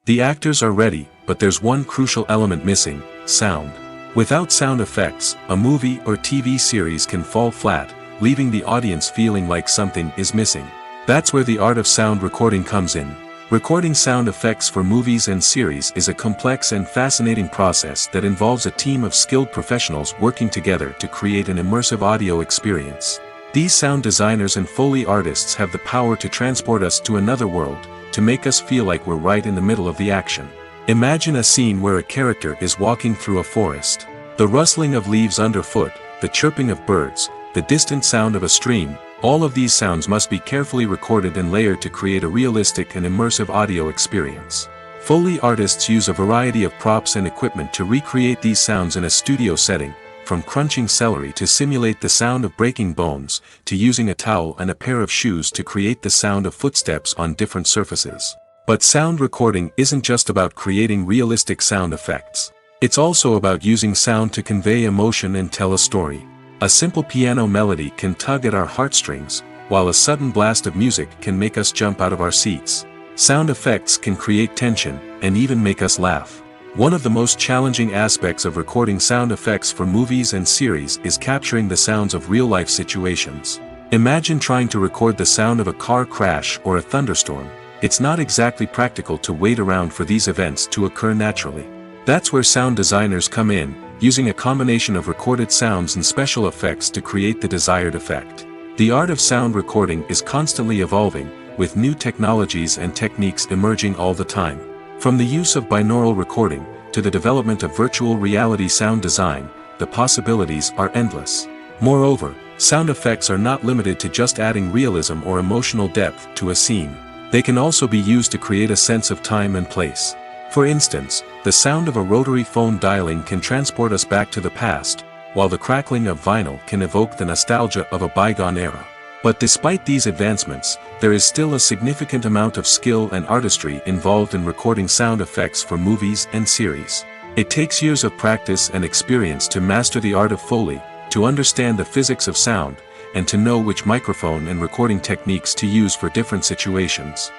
The actors are ready, but there's one crucial element missing: sound. Without sound effects, a movie or TV series can fall flat, leaving the audience feeling like something is missing. That's where the art of sound recording comes in. Recording sound effects for movies and series is a complex and fascinating process that involves a team of skilled professionals working together to create an immersive audio experience. These sound designers and Foley artists have the power to transport us to another world, to make us feel like we're right in the middle of the action. Imagine a scene where a character is walking through a forest. The rustling of leaves underfoot, the chirping of birds, the distant sound of a stream, all of these sounds must be carefully recorded and layered to create a realistic and immersive audio experience. Foley artists use a variety of props and equipment to recreate these sounds in a studio setting, from crunching celery to simulate the sound of breaking bones, to using a towel and a pair of shoes to create the sound of footsteps on different surfaces. But sound recording isn't just about creating realistic sound effects. It's also about using sound to convey emotion and tell a story. A simple piano melody can tug at our heartstrings, while a sudden blast of music can make us jump out of our seats. Sound effects can create tension, and even make us laugh. One of the most challenging aspects of recording sound effects for movies and series is capturing the sounds of real-life situations. Imagine trying to record the sound of a car crash or a thunderstorm. It's not exactly practical to wait around for these events to occur naturally. That's where sound designers come in, using a combination of recorded sounds and special effects to create the desired effect. The art of sound recording is constantly evolving, with new technologies and techniques emerging all the time. From the use of binaural recording, to the development of virtual reality sound design, the possibilities are endless. Moreover, sound effects are not limited to just adding realism or emotional depth to a scene. They can also be used to create a sense of time and place. For instance, the sound of a rotary phone dialing can transport us back to the past, while the crackling of vinyl can evoke the nostalgia of a bygone era. But despite these advancements, there is still a significant amount of skill and artistry involved in recording sound effects for movies and series. It takes years of practice and experience to master the art of Foley, to understand the physics of sound, and to know which microphone and recording techniques to use for different situations.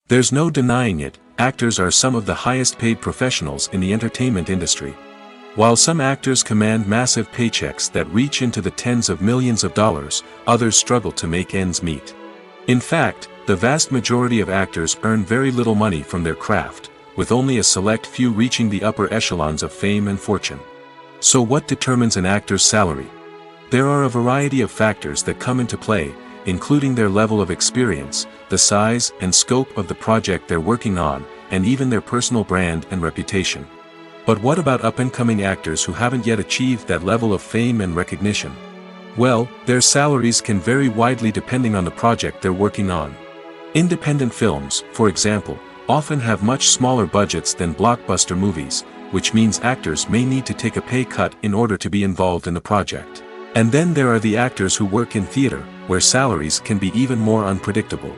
There's no denying it, actors are some of the highest paid professionals in the entertainment industry. While some actors command massive paychecks that reach into the tens of millions of dollars, others struggle to make ends meet. In fact, the vast majority of actors earn very little money from their craft, with only a select few reaching the upper echelons of fame and fortune. So what determines an actor's salary? There are a variety of factors that come into play, including their level of experience, the size and scope of the project they're working on, and even their personal brand and reputation. But what about up-and-coming actors who haven't yet achieved that level of fame and recognition? Well, their salaries can vary widely depending on the project they're working on. Independent films, for example, often have much smaller budgets than blockbuster movies, which means actors may need to take a pay cut in order to be involved in the project. And then there are the actors who work in theater, where salaries can be even more unpredictable.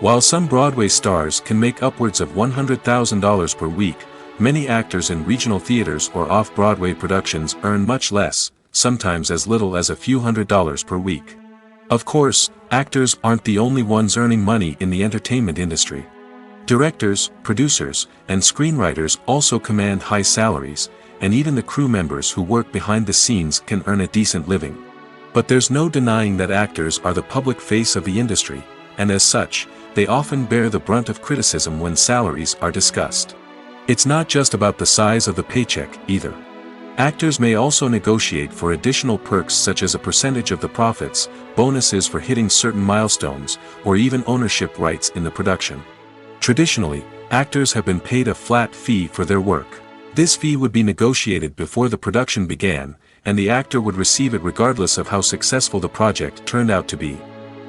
While some Broadway stars can make upwards of $100,000 per week, many actors in regional theaters or off-Broadway productions earn much less, sometimes as little as a few $100s per week. Of course, actors aren't the only ones earning money in the entertainment industry. Directors, producers, and screenwriters also command high salaries, and even the crew members who work behind the scenes can earn a decent living. But there's no denying that actors are the public face of the industry, and as such, they often bear the brunt of criticism when salaries are discussed. It's not just about the size of the paycheck, either. Actors may also negotiate for additional perks such as a percentage of the profits, bonuses for hitting certain milestones, or even ownership rights in the production. Traditionally, actors have been paid a flat fee for their work. This fee would be negotiated before the production began, and the actor would receive it regardless of how successful the project turned out to be.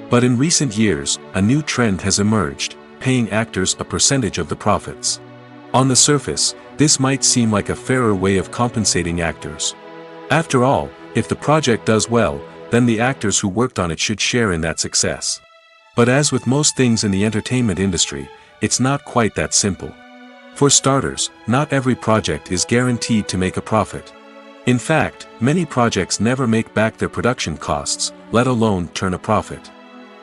But in recent years, a new trend has emerged, paying actors a percentage of the profits. On the surface, this might seem like a fairer way of compensating actors. After all, if the project does well, then the actors who worked on it should share in that success. But as with most things in the entertainment industry, it's not quite that simple. For starters, not every project is guaranteed to make a profit. In fact, many projects never make back their production costs, let alone turn a profit.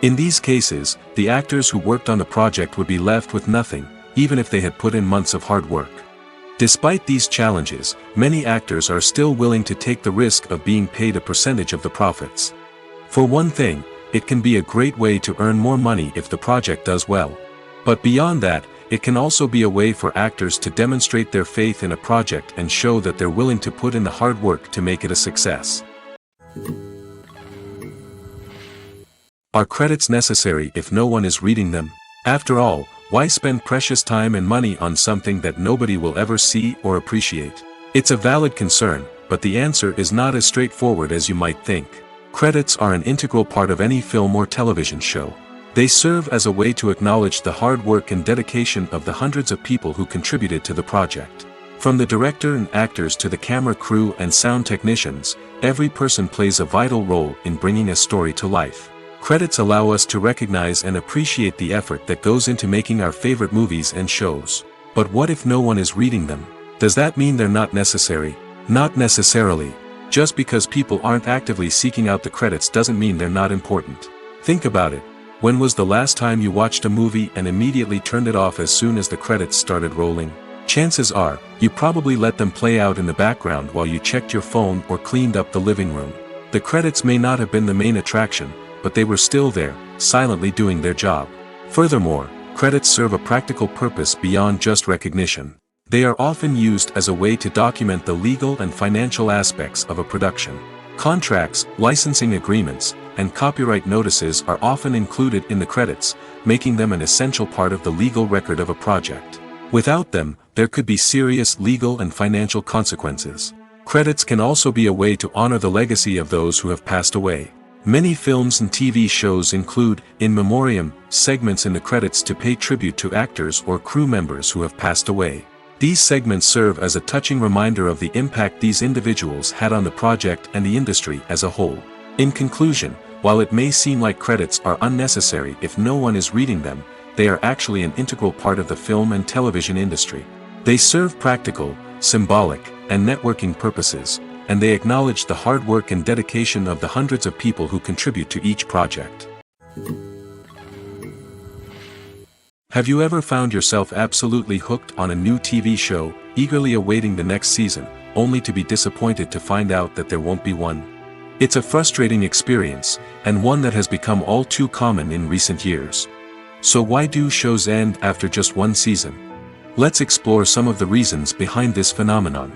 In these cases, the actors who worked on the project would be left with nothing, even if they had put in months of hard work. Despite these challenges, many actors are still willing to take the risk of being paid a percentage of the profits. For one thing, it can be a great way to earn more money if the project does well. But beyond that, it can also be a way for actors to demonstrate their faith in a project and show that they're willing to put in the hard work to make it a success. Are credits necessary if no one is reading them? After all, why spend precious time and money on something that nobody will ever see or appreciate? It's a valid concern, but the answer is not as straightforward as you might think. Credits are an integral part of any film or television show. They serve as a way to acknowledge the hard work and dedication of the hundreds of people who contributed to the project. From the director and actors to the camera crew and sound technicians, every person plays a vital role in bringing a story to life. Credits allow us to recognize and appreciate the effort that goes into making our favorite movies and shows. But what if no one is reading them? Does that mean they're not necessary? Not necessarily. Just because people aren't actively seeking out the credits doesn't mean they're not important. Think about it. When was the last time you watched a movie and immediately turned it off as soon as the credits started rolling? Chances are, you probably let them play out in the background while you checked your phone or cleaned up the living room. The credits may not have been the main attraction, but they were still there, silently doing their job. Furthermore, credits serve a practical purpose beyond just recognition. They are often used as a way to document the legal and financial aspects of a production. Contracts, licensing agreements, and copyright notices are often included in the credits, making them an essential part of the legal record of a project. Without them, there could be serious legal and financial consequences. Credits can also be a way to honor the legacy of those who have passed away. Many films and TV shows include, in memoriam, segments in the credits to pay tribute to actors or crew members who have passed away. These segments serve as a touching reminder of the impact these individuals had on the project and the industry as a whole. In conclusion, while it may seem like credits are unnecessary if no one is reading them, they are actually an integral part of the film and television industry. They serve practical, symbolic, and networking purposes, and they acknowledge the hard work and dedication of the hundreds of people who contribute to each project. Have you ever found yourself absolutely hooked on a new TV show, eagerly awaiting the next season, only to be disappointed to find out that there won't be one? It's a frustrating experience, and one that has become all too common in recent years. So why do shows end after just one season? Let's explore some of the reasons behind this phenomenon.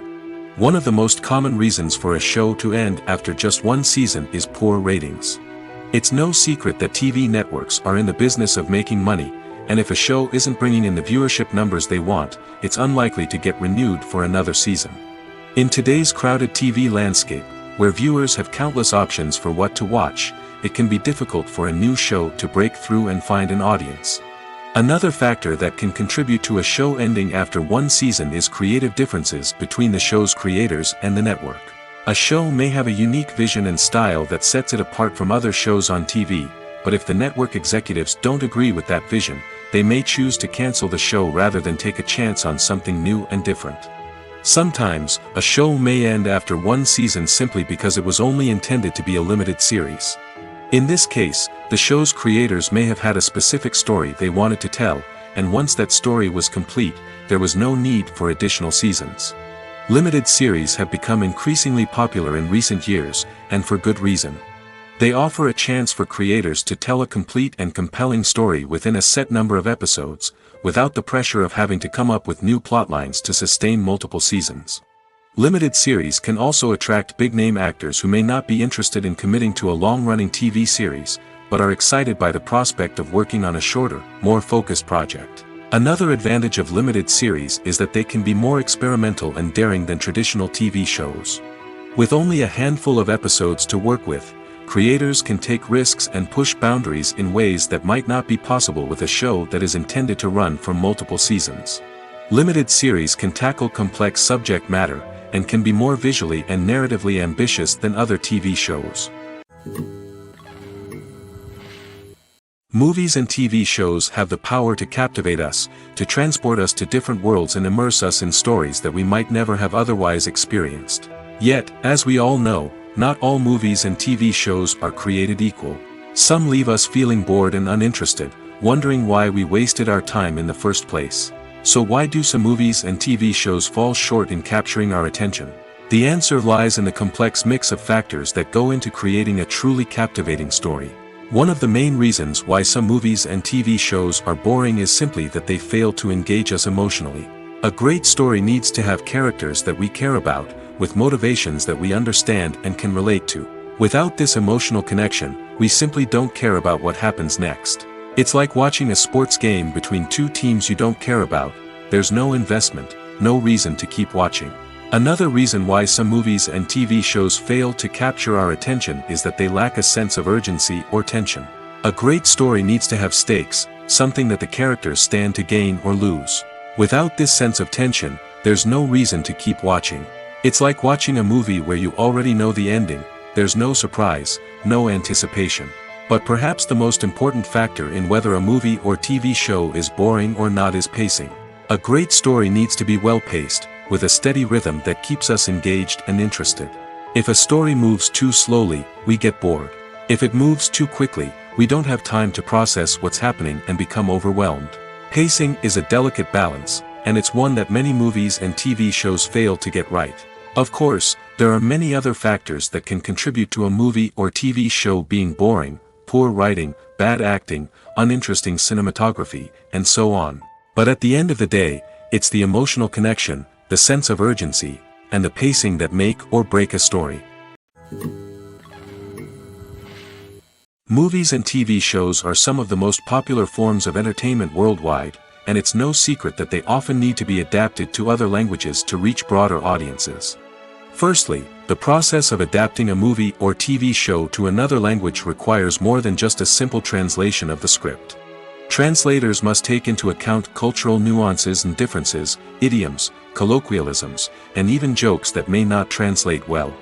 One of the most common reasons for a show to end after just one season is poor ratings. It's no secret that TV networks are in the business of making money, and if a show isn't bringing in the viewership numbers they want, it's unlikely to get renewed for another season. In today's crowded TV landscape, where viewers have countless options for what to watch, it can be difficult for a new show to break through and find an audience. Another factor that can contribute to a show ending after one season is creative differences between the show's creators and the network. A show may have a unique vision and style that sets it apart from other shows on TV, but if the network executives don't agree with that vision, they may choose to cancel the show rather than take a chance on something new and different. Sometimes, a show may end after one season simply because it was only intended to be a limited series. In this case, the show's creators may have had a specific story they wanted to tell, and once that story was complete, there was no need for additional seasons. Limited series have become increasingly popular in recent years, and for good reason. They offer a chance for creators to tell a complete and compelling story within a set number of episodes, without the pressure of having to come up with new plotlines to sustain multiple seasons. Limited series can also attract big-name actors who may not be interested in committing to a long-running TV series, but are excited by the prospect of working on a shorter, more focused project. Another advantage of limited series is that they can be more experimental and daring than traditional TV shows. With only a handful of episodes to work with, creators can take risks and push boundaries in ways that might not be possible with a show that is intended to run for multiple seasons. Limited series can tackle complex subject matter, and can be more visually and narratively ambitious than other TV shows. Movies and TV shows have the power to captivate us, to transport us to different worlds and immerse us in stories that we might never have otherwise experienced. Yet, as we all know, not all movies and TV shows are created equal. Some leave us feeling bored and uninterested, wondering why we wasted our time in the first place. So why do some movies and TV shows fall short in capturing our attention? The answer lies in the complex mix of factors that go into creating a truly captivating story. One of the main reasons why some movies and TV shows are boring is simply that they fail to engage us emotionally. A great story needs to have characters that we care about, with motivations that we understand and can relate to. Without this emotional connection, we simply don't care about what happens next. It's like watching a sports game between two teams you don't care about. There's no investment, no reason to keep watching. Another reason why some movies and TV shows fail to capture our attention is that they lack a sense of urgency or tension. A great story needs to have stakes, something that the characters stand to gain or lose. Without this sense of tension, there's no reason to keep watching. It's like watching a movie where you already know the ending. There's no surprise, no anticipation. But perhaps the most important factor in whether a movie or TV show is boring or not is pacing. A great story needs to be well paced, with a steady rhythm that keeps us engaged and interested. If a story moves too slowly, we get bored. If it moves too quickly, we don't have time to process what's happening and become overwhelmed. Pacing is a delicate balance, and it's one that many movies and TV shows fail to get right. Of course, there are many other factors that can contribute to a movie or TV show being boring: poor writing, bad acting, uninteresting cinematography, and so on. But at the end of the day, it's the emotional connection, the sense of urgency, and the pacing that make or break a story. Movies and TV shows are some of the most popular forms of entertainment worldwide, and it's no secret that they often need to be adapted to other languages to reach broader audiences. Firstly, the process of adapting a movie or TV show to another language requires more than just a simple translation of the script. Translators must take into account cultural nuances and differences, idioms, colloquialisms, and even jokes that may not translate well.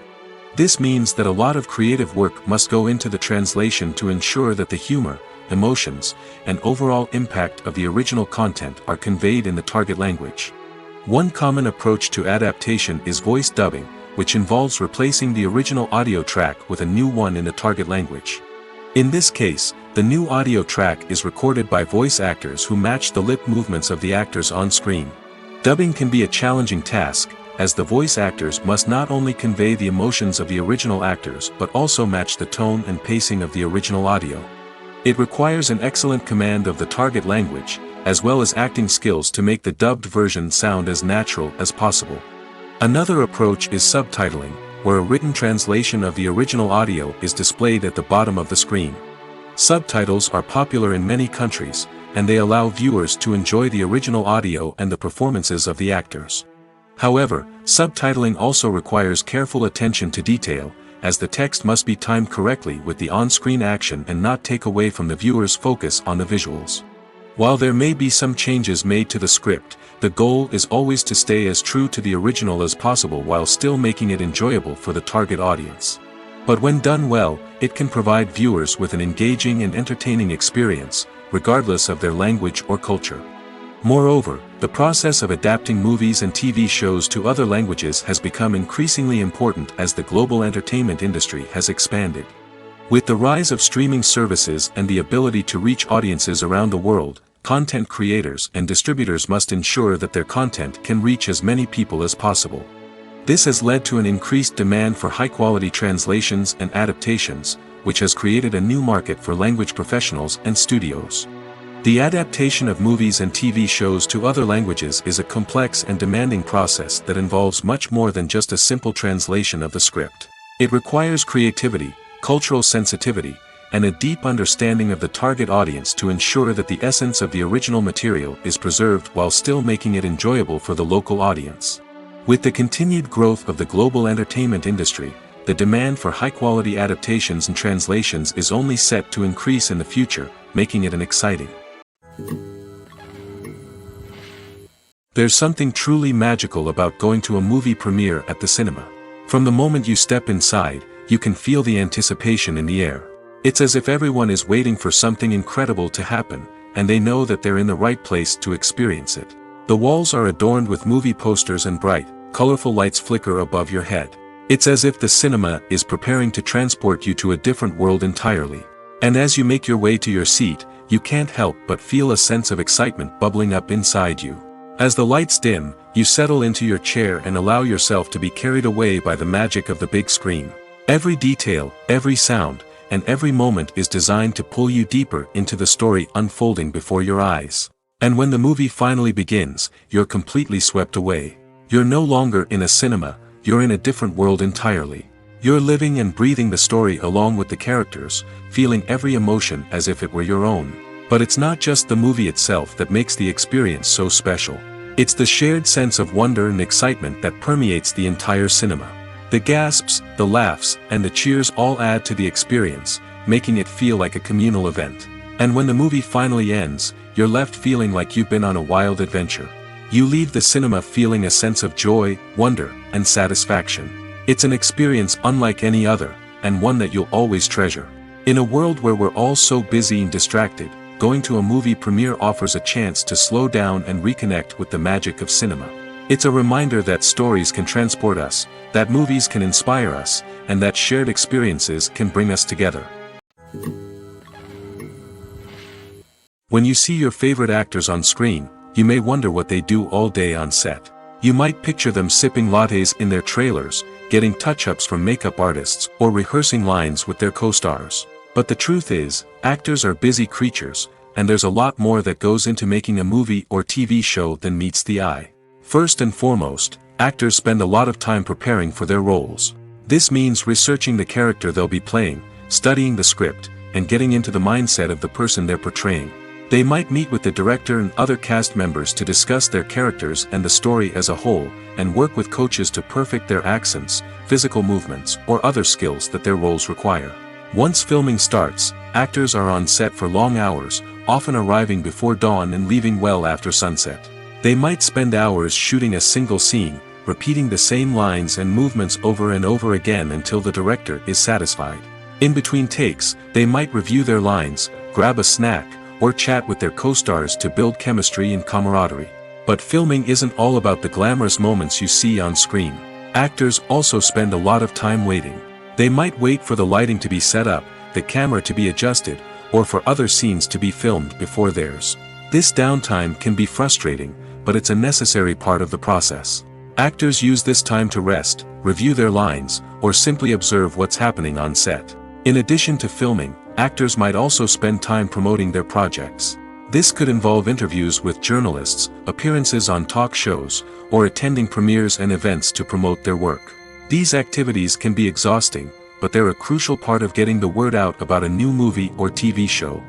This means that a lot of creative work must go into the translation to ensure that the humor, emotions, and overall impact of the original content are conveyed in the target language. One common approach to adaptation is voice dubbing, which involves replacing the original audio track with a new one in the target language. In this case, the new audio track is recorded by voice actors who match the lip movements of the actors on screen. Dubbing can be a challenging task, as the voice actors must not only convey the emotions of the original actors but also match the tone and pacing of the original audio. It requires an excellent command of the target language, as well as acting skills to make the dubbed version sound as natural as possible. Another approach is subtitling, where a written translation of the original audio is displayed at the bottom of the screen. Subtitles are popular in many countries, and they allow viewers to enjoy the original audio and the performances of the actors. However, subtitling also requires careful attention to detail, as the text must be timed correctly with the on-screen action and not take away from the viewer's focus on the visuals. While there may be some changes made to the script, the goal is always to stay as true to the original as possible while still making it enjoyable for the target audience. But when done well, it can provide viewers with an engaging and entertaining experience, regardless of their language or culture. Moreover, the process of adapting movies and TV shows to other languages has become increasingly important as the global entertainment industry has expanded. With the rise of streaming services and the ability to reach audiences around the world, content creators and distributors must ensure that their content can reach as many people as possible. This has led to an increased demand for high-quality translations and adaptations, which has created a new market for language professionals and studios. The adaptation of movies and TV shows to other languages is a complex and demanding process that involves much more than just a simple translation of the script. It requires creativity, cultural sensitivity, and a deep understanding of the target audience to ensure that the essence of the original material is preserved while still making it enjoyable for the local audience. With the continued growth of the global entertainment industry, the demand for high-quality adaptations and translations is only set to increase in the future, making it an exciting. There's something truly magical about going to a movie premiere at the cinema. From the moment you step inside, you can feel the anticipation in the air. It's as if everyone is waiting for something incredible to happen, and they know that they're in the right place to experience it. The walls are adorned with movie posters and bright, colorful lights flicker above your head. It's as if the cinema is preparing to transport you to a different world entirely. And as you make your way to your seat, you can't help but feel a sense of excitement bubbling up inside you. As the lights dim, you settle into your chair and allow yourself to be carried away by the magic of the big screen. Every detail, every sound, and every moment is designed to pull you deeper into the story unfolding before your eyes. And when the movie finally begins, you're completely swept away. You're no longer in a cinema, you're in a different world entirely. You're living and breathing the story along with the characters, feeling every emotion as if it were your own. But it's not just the movie itself that makes the experience so special. It's the shared sense of wonder and excitement that permeates the entire cinema. The gasps, the laughs, and the cheers all add to the experience, making it feel like a communal event. And when the movie finally ends, you're left feeling like you've been on a wild adventure. You leave the cinema feeling a sense of joy, wonder, and satisfaction. It's an experience unlike any other, and one that you'll always treasure. In a world where we're all so busy and distracted, going to a movie premiere offers a chance to slow down and reconnect with the magic of cinema. It's a reminder that stories can transport us, that movies can inspire us, and that shared experiences can bring us together. When you see your favorite actors on screen, you may wonder what they do all day on set. You might picture them sipping lattes in their trailers, getting touch-ups from makeup artists, or rehearsing lines with their co-stars. But the truth is, actors are busy creatures, and there's a lot more that goes into making a movie or TV show than meets the eye. First and foremost, actors spend a lot of time preparing for their roles. This means researching the character they'll be playing, studying the script, and getting into the mindset of the person they're portraying. They might meet with the director and other cast members to discuss their characters and the story as a whole, and work with coaches to perfect their accents, physical movements, or other skills that their roles require. Once filming starts, actors are on set for long hours, often arriving before dawn and leaving well after sunset. They might spend hours shooting a single scene, repeating the same lines and movements over and over again until the director is satisfied. In between takes, they might review their lines, grab a snack, or chat with their co-stars to build chemistry and camaraderie. But filming isn't all about the glamorous moments you see on screen. Actors also spend a lot of time waiting. They might wait for the lighting to be set up, the camera to be adjusted, or for other scenes to be filmed before theirs. This downtime can be frustrating, but it's a necessary part of the process. Actors use this time to rest, review their lines, or simply observe what's happening on set. In addition to filming, actors might also spend time promoting their projects. This could involve interviews with journalists, appearances on talk shows, or attending premieres and events to promote their work. These activities can be exhausting, but they're a crucial part of getting the word out about a new movie or TV show.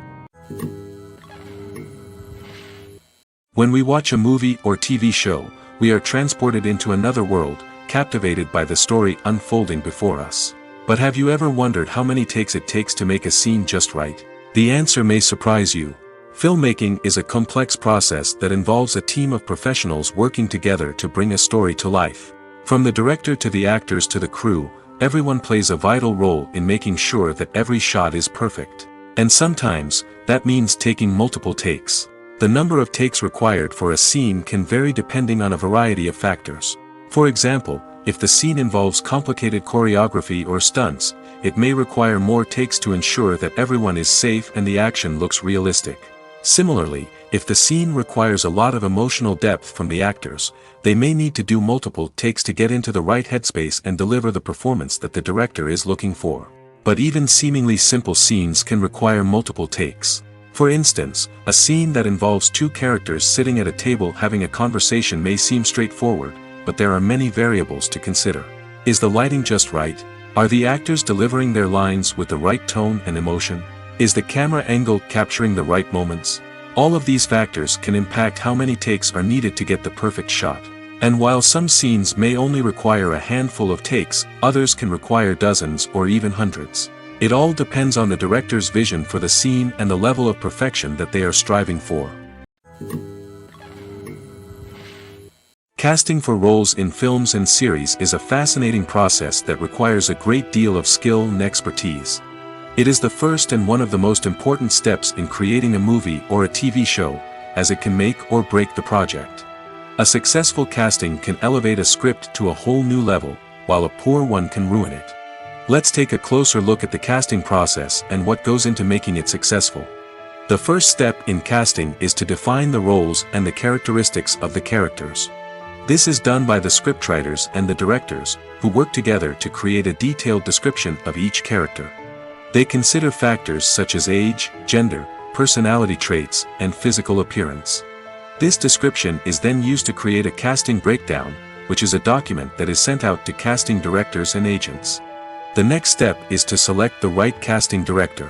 When we watch a movie or TV show, we are transported into another world, captivated by the story unfolding before us. But have you ever wondered how many takes it takes to make a scene just right? The answer may surprise you. Filmmaking is a complex process that involves a team of professionals working together to bring a story to life. From the director to the actors to the crew, everyone plays a vital role in making sure that every shot is perfect. And sometimes, that means taking multiple takes. The number of takes required for a scene can vary depending on a variety of factors. For example, if the scene involves complicated choreography or stunts, it may require more takes to ensure that everyone is safe and the action looks realistic. Similarly, if the scene requires a lot of emotional depth from the actors, they may need to do multiple takes to get into the right headspace and deliver the performance that the director is looking for. But even seemingly simple scenes can require multiple takes. For instance, a scene that involves two characters sitting at a table having a conversation may seem straightforward, but there are many variables to consider. Is the lighting just right? Are the actors delivering their lines with the right tone and emotion? Is the camera angle capturing the right moments? All of these factors can impact how many takes are needed to get the perfect shot. And while some scenes may only require a handful of takes, others can require dozens or even hundreds. It all depends on the director's vision for the scene and the level of perfection that they are striving for. Casting for roles in films and series is a fascinating process that requires a great deal of skill and expertise. It is the first and one of the most important steps in creating a movie or a TV show, as it can make or break the project. A successful casting can elevate a script to a whole new level, while a poor one can ruin it. Let's take a closer look at the casting process and what goes into making it successful. The first step in casting is to define the roles and the characteristics of the characters. This is done by the scriptwriters and the directors, who work together to create a detailed description of each character. They consider factors such as age, gender, personality traits, and physical appearance. This description is then used to create a casting breakdown, which is a document that is sent out to casting directors and agents. The next step is to select the right casting director.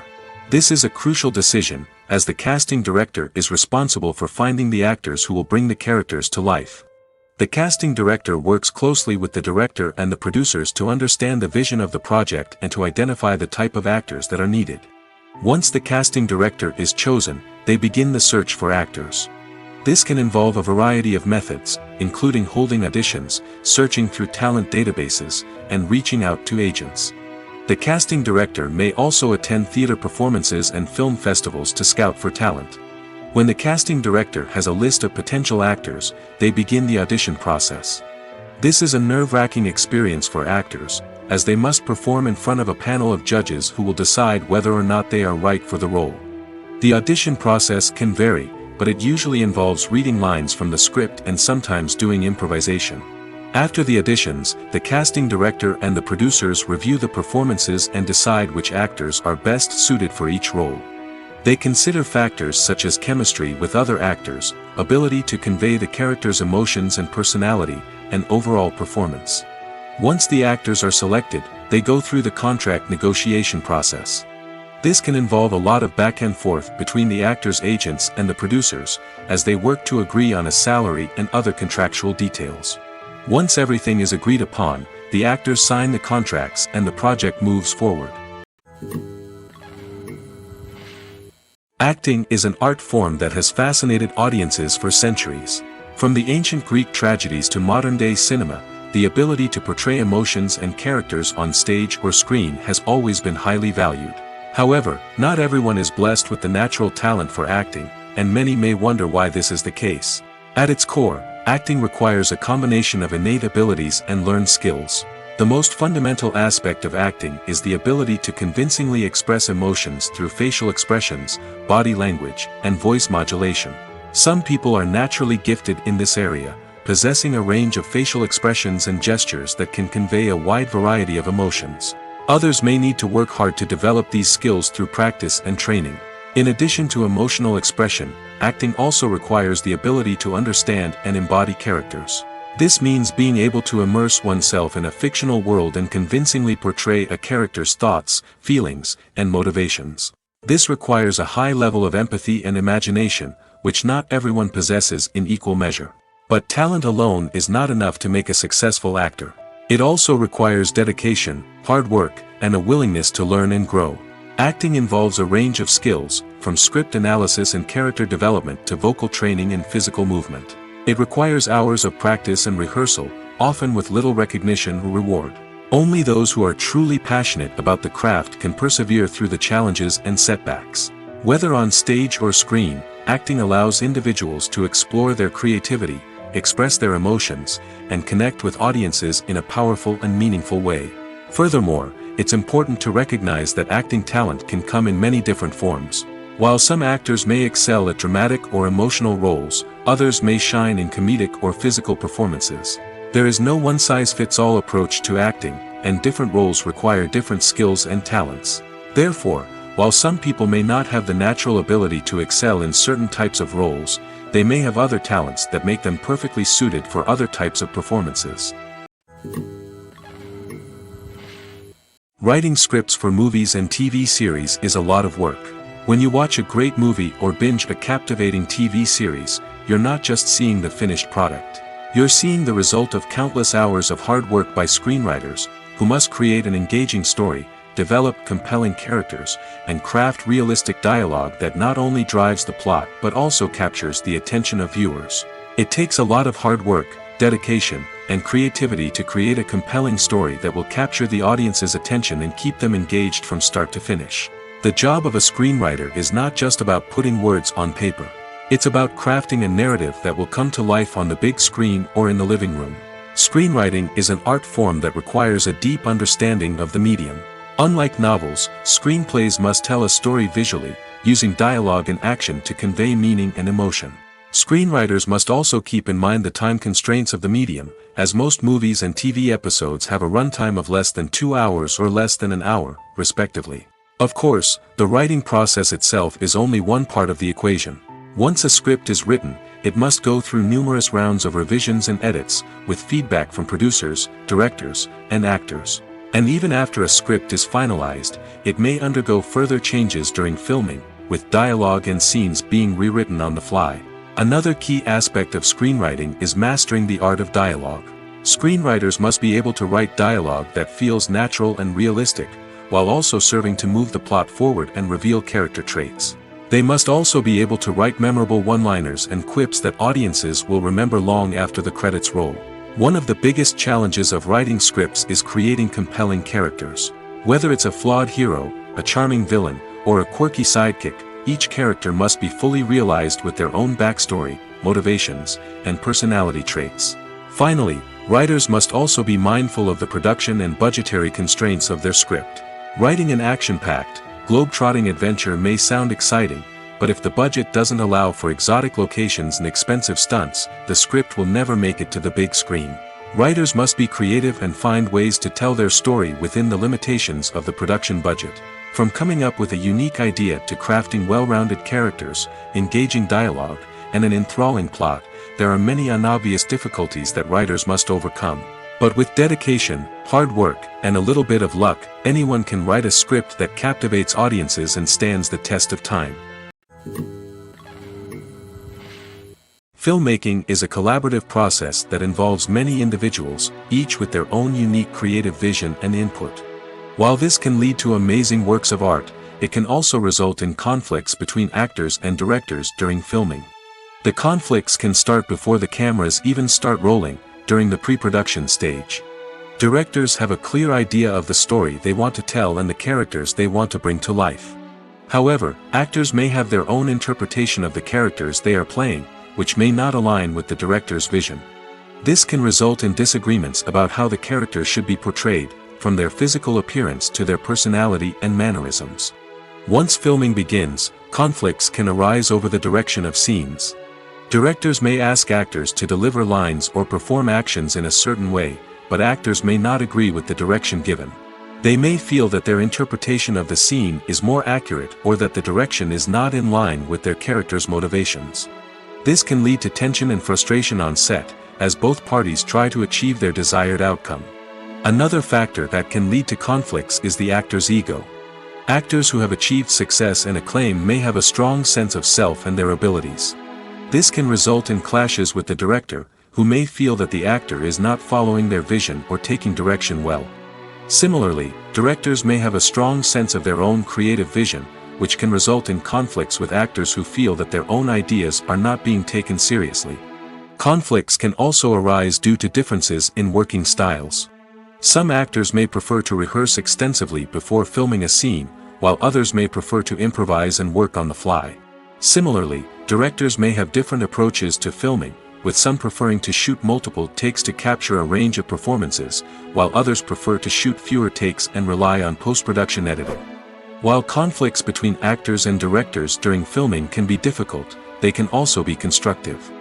This is a crucial decision, as the casting director is responsible for finding the actors who will bring the characters to life. The casting director works closely with the director and the producers to understand the vision of the project and to identify the type of actors that are needed. Once the casting director is chosen, they begin the search for actors. This can involve a variety of methods, including holding auditions, searching through talent databases, and reaching out to agents. The casting director may also attend theater performances and film festivals to scout for talent. When the casting director has a list of potential actors, they begin the audition process. This is a nerve-wracking experience for actors, as they must perform in front of a panel of judges who will decide whether or not they are right for the role. The audition process can vary, but it usually involves reading lines from the script and sometimes doing improvisation. After the auditions, the casting director and the producers review the performances and decide which actors are best suited for each role. They consider factors such as chemistry with other actors, ability to convey the character's emotions and personality, and overall performance. Once the actors are selected, they go through the contract negotiation process. This can involve a lot of back and forth between the actors' agents and the producers, as they work to agree on a salary and other contractual details. Once everything is agreed upon, the actors sign the contracts and the project moves forward. Acting is an art form that has fascinated audiences for centuries. From the ancient Greek tragedies to modern-day cinema, the ability to portray emotions and characters on stage or screen has always been highly valued. However, not everyone is blessed with the natural talent for acting, and many may wonder why this is the case. At its core, acting requires a combination of innate abilities and learned skills. The most fundamental aspect of acting is the ability to convincingly express emotions through facial expressions, body language, and voice modulation. Some people are naturally gifted in this area, possessing a range of facial expressions and gestures that can convey a wide variety of emotions. Others may need to work hard to develop these skills through practice and training. In addition to emotional expression, acting also requires the ability to understand and embody characters. This means being able to immerse oneself in a fictional world and convincingly portray a character's thoughts, feelings, and motivations. This requires a high level of empathy and imagination, which not everyone possesses in equal measure. But talent alone is not enough to make a successful actor. It also requires dedication, hard work, and a willingness to learn and grow. Acting involves a range of skills, from script analysis and character development to vocal training and physical movement. It requires hours of practice and rehearsal, often with little recognition or reward. Only those who are truly passionate about the craft can persevere through the challenges and setbacks. Whether on stage or screen, acting allows individuals to explore their creativity, express their emotions, and connect with audiences in a powerful and meaningful way. Furthermore, it's important to recognize that acting talent can come in many different forms. While some actors may excel at dramatic or emotional roles, others may shine in comedic or physical performances. There is no one-size-fits-all approach to acting, and different roles require different skills and talents. Therefore, while some people may not have the natural ability to excel in certain types of roles, they may have other talents that make them perfectly suited for other types of performances. Writing scripts for movies and TV series is a lot of work. When you watch a great movie or binge a captivating TV series, you're not just seeing the finished product. You're seeing the result of countless hours of hard work by screenwriters, who must create an engaging story, develop compelling characters, and craft realistic dialogue that not only drives the plot but also captures the attention of viewers. It takes a lot of hard work, dedication, and creativity to create a compelling story that will capture the audience's attention and keep them engaged from start to finish. The job of a screenwriter is not just about putting words on paper. It's about crafting a narrative that will come to life on the big screen or in the living room. Screenwriting is an art form that requires a deep understanding of the medium. Unlike novels, screenplays must tell a story visually, using dialogue and action to convey meaning and emotion. Screenwriters must also keep in mind the time constraints of the medium, as most movies and TV episodes have a runtime of less than 2 hours or less than an hour, respectively. Of course, the writing process itself is only one part of the equation. Once a script is written, it must go through numerous rounds of revisions and edits, with feedback from producers, directors, and actors. And even after a script is finalized, it may undergo further changes during filming, with dialogue and scenes being rewritten on the fly. Another key aspect of screenwriting is mastering the art of dialogue. Screenwriters must be able to write dialogue that feels natural and realistic, while also serving to move the plot forward and reveal character traits. They must also be able to write memorable one-liners and quips that audiences will remember long after the credits roll. One of the biggest challenges of writing scripts is creating compelling characters. Whether it's a flawed hero, a charming villain, or a quirky sidekick, each character must be fully realized with their own backstory, motivations, and personality traits. Finally, writers must also be mindful of the production and budgetary constraints of their script. Writing an action-packed, globe-trotting adventure may sound exciting, but if the budget doesn't allow for exotic locations and expensive stunts, the script will never make it to the big screen. Writers must be creative and find ways to tell their story within the limitations of the production budget. From coming up with a unique idea to crafting well-rounded characters, engaging dialogue, and an enthralling plot, there are many unobvious difficulties that writers must overcome. But with dedication, hard work, and a little bit of luck, anyone can write a script that captivates audiences and stands the test of time. Filmmaking is a collaborative process that involves many individuals, each with their own unique creative vision and input. While this can lead to amazing works of art, it can also result in conflicts between actors and directors during filming. The conflicts can start before the cameras even start rolling, during the pre-production stage. Directors have a clear idea of the story they want to tell and the characters they want to bring to life. However, actors may have their own interpretation of the characters they are playing, which may not align with the director's vision. This can result in disagreements about how the characters should be portrayed, from their physical appearance to their personality and mannerisms. Once filming begins, conflicts can arise over the direction of scenes. Directors may ask actors to deliver lines or perform actions in a certain way, but actors may not agree with the direction given. They may feel that their interpretation of the scene is more accurate or that the direction is not in line with their character's motivations. This can lead to tension and frustration on set, as both parties try to achieve their desired outcome. Another factor that can lead to conflicts is the actor's ego. Actors who have achieved success and acclaim may have a strong sense of self and their abilities. This can result in clashes with the director, who may feel that the actor is not following their vision or taking direction well. Similarly, directors may have a strong sense of their own creative vision, which can result in conflicts with actors who feel that their own ideas are not being taken seriously. Conflicts can also arise due to differences in working styles. Some actors may prefer to rehearse extensively before filming a scene, while others may prefer to improvise and work on the fly. Similarly, directors may have different approaches to filming, with some preferring to shoot multiple takes to capture a range of performances, while others prefer to shoot fewer takes and rely on post-production editing. While conflicts between actors and directors during filming can be difficult, they can also be constructive.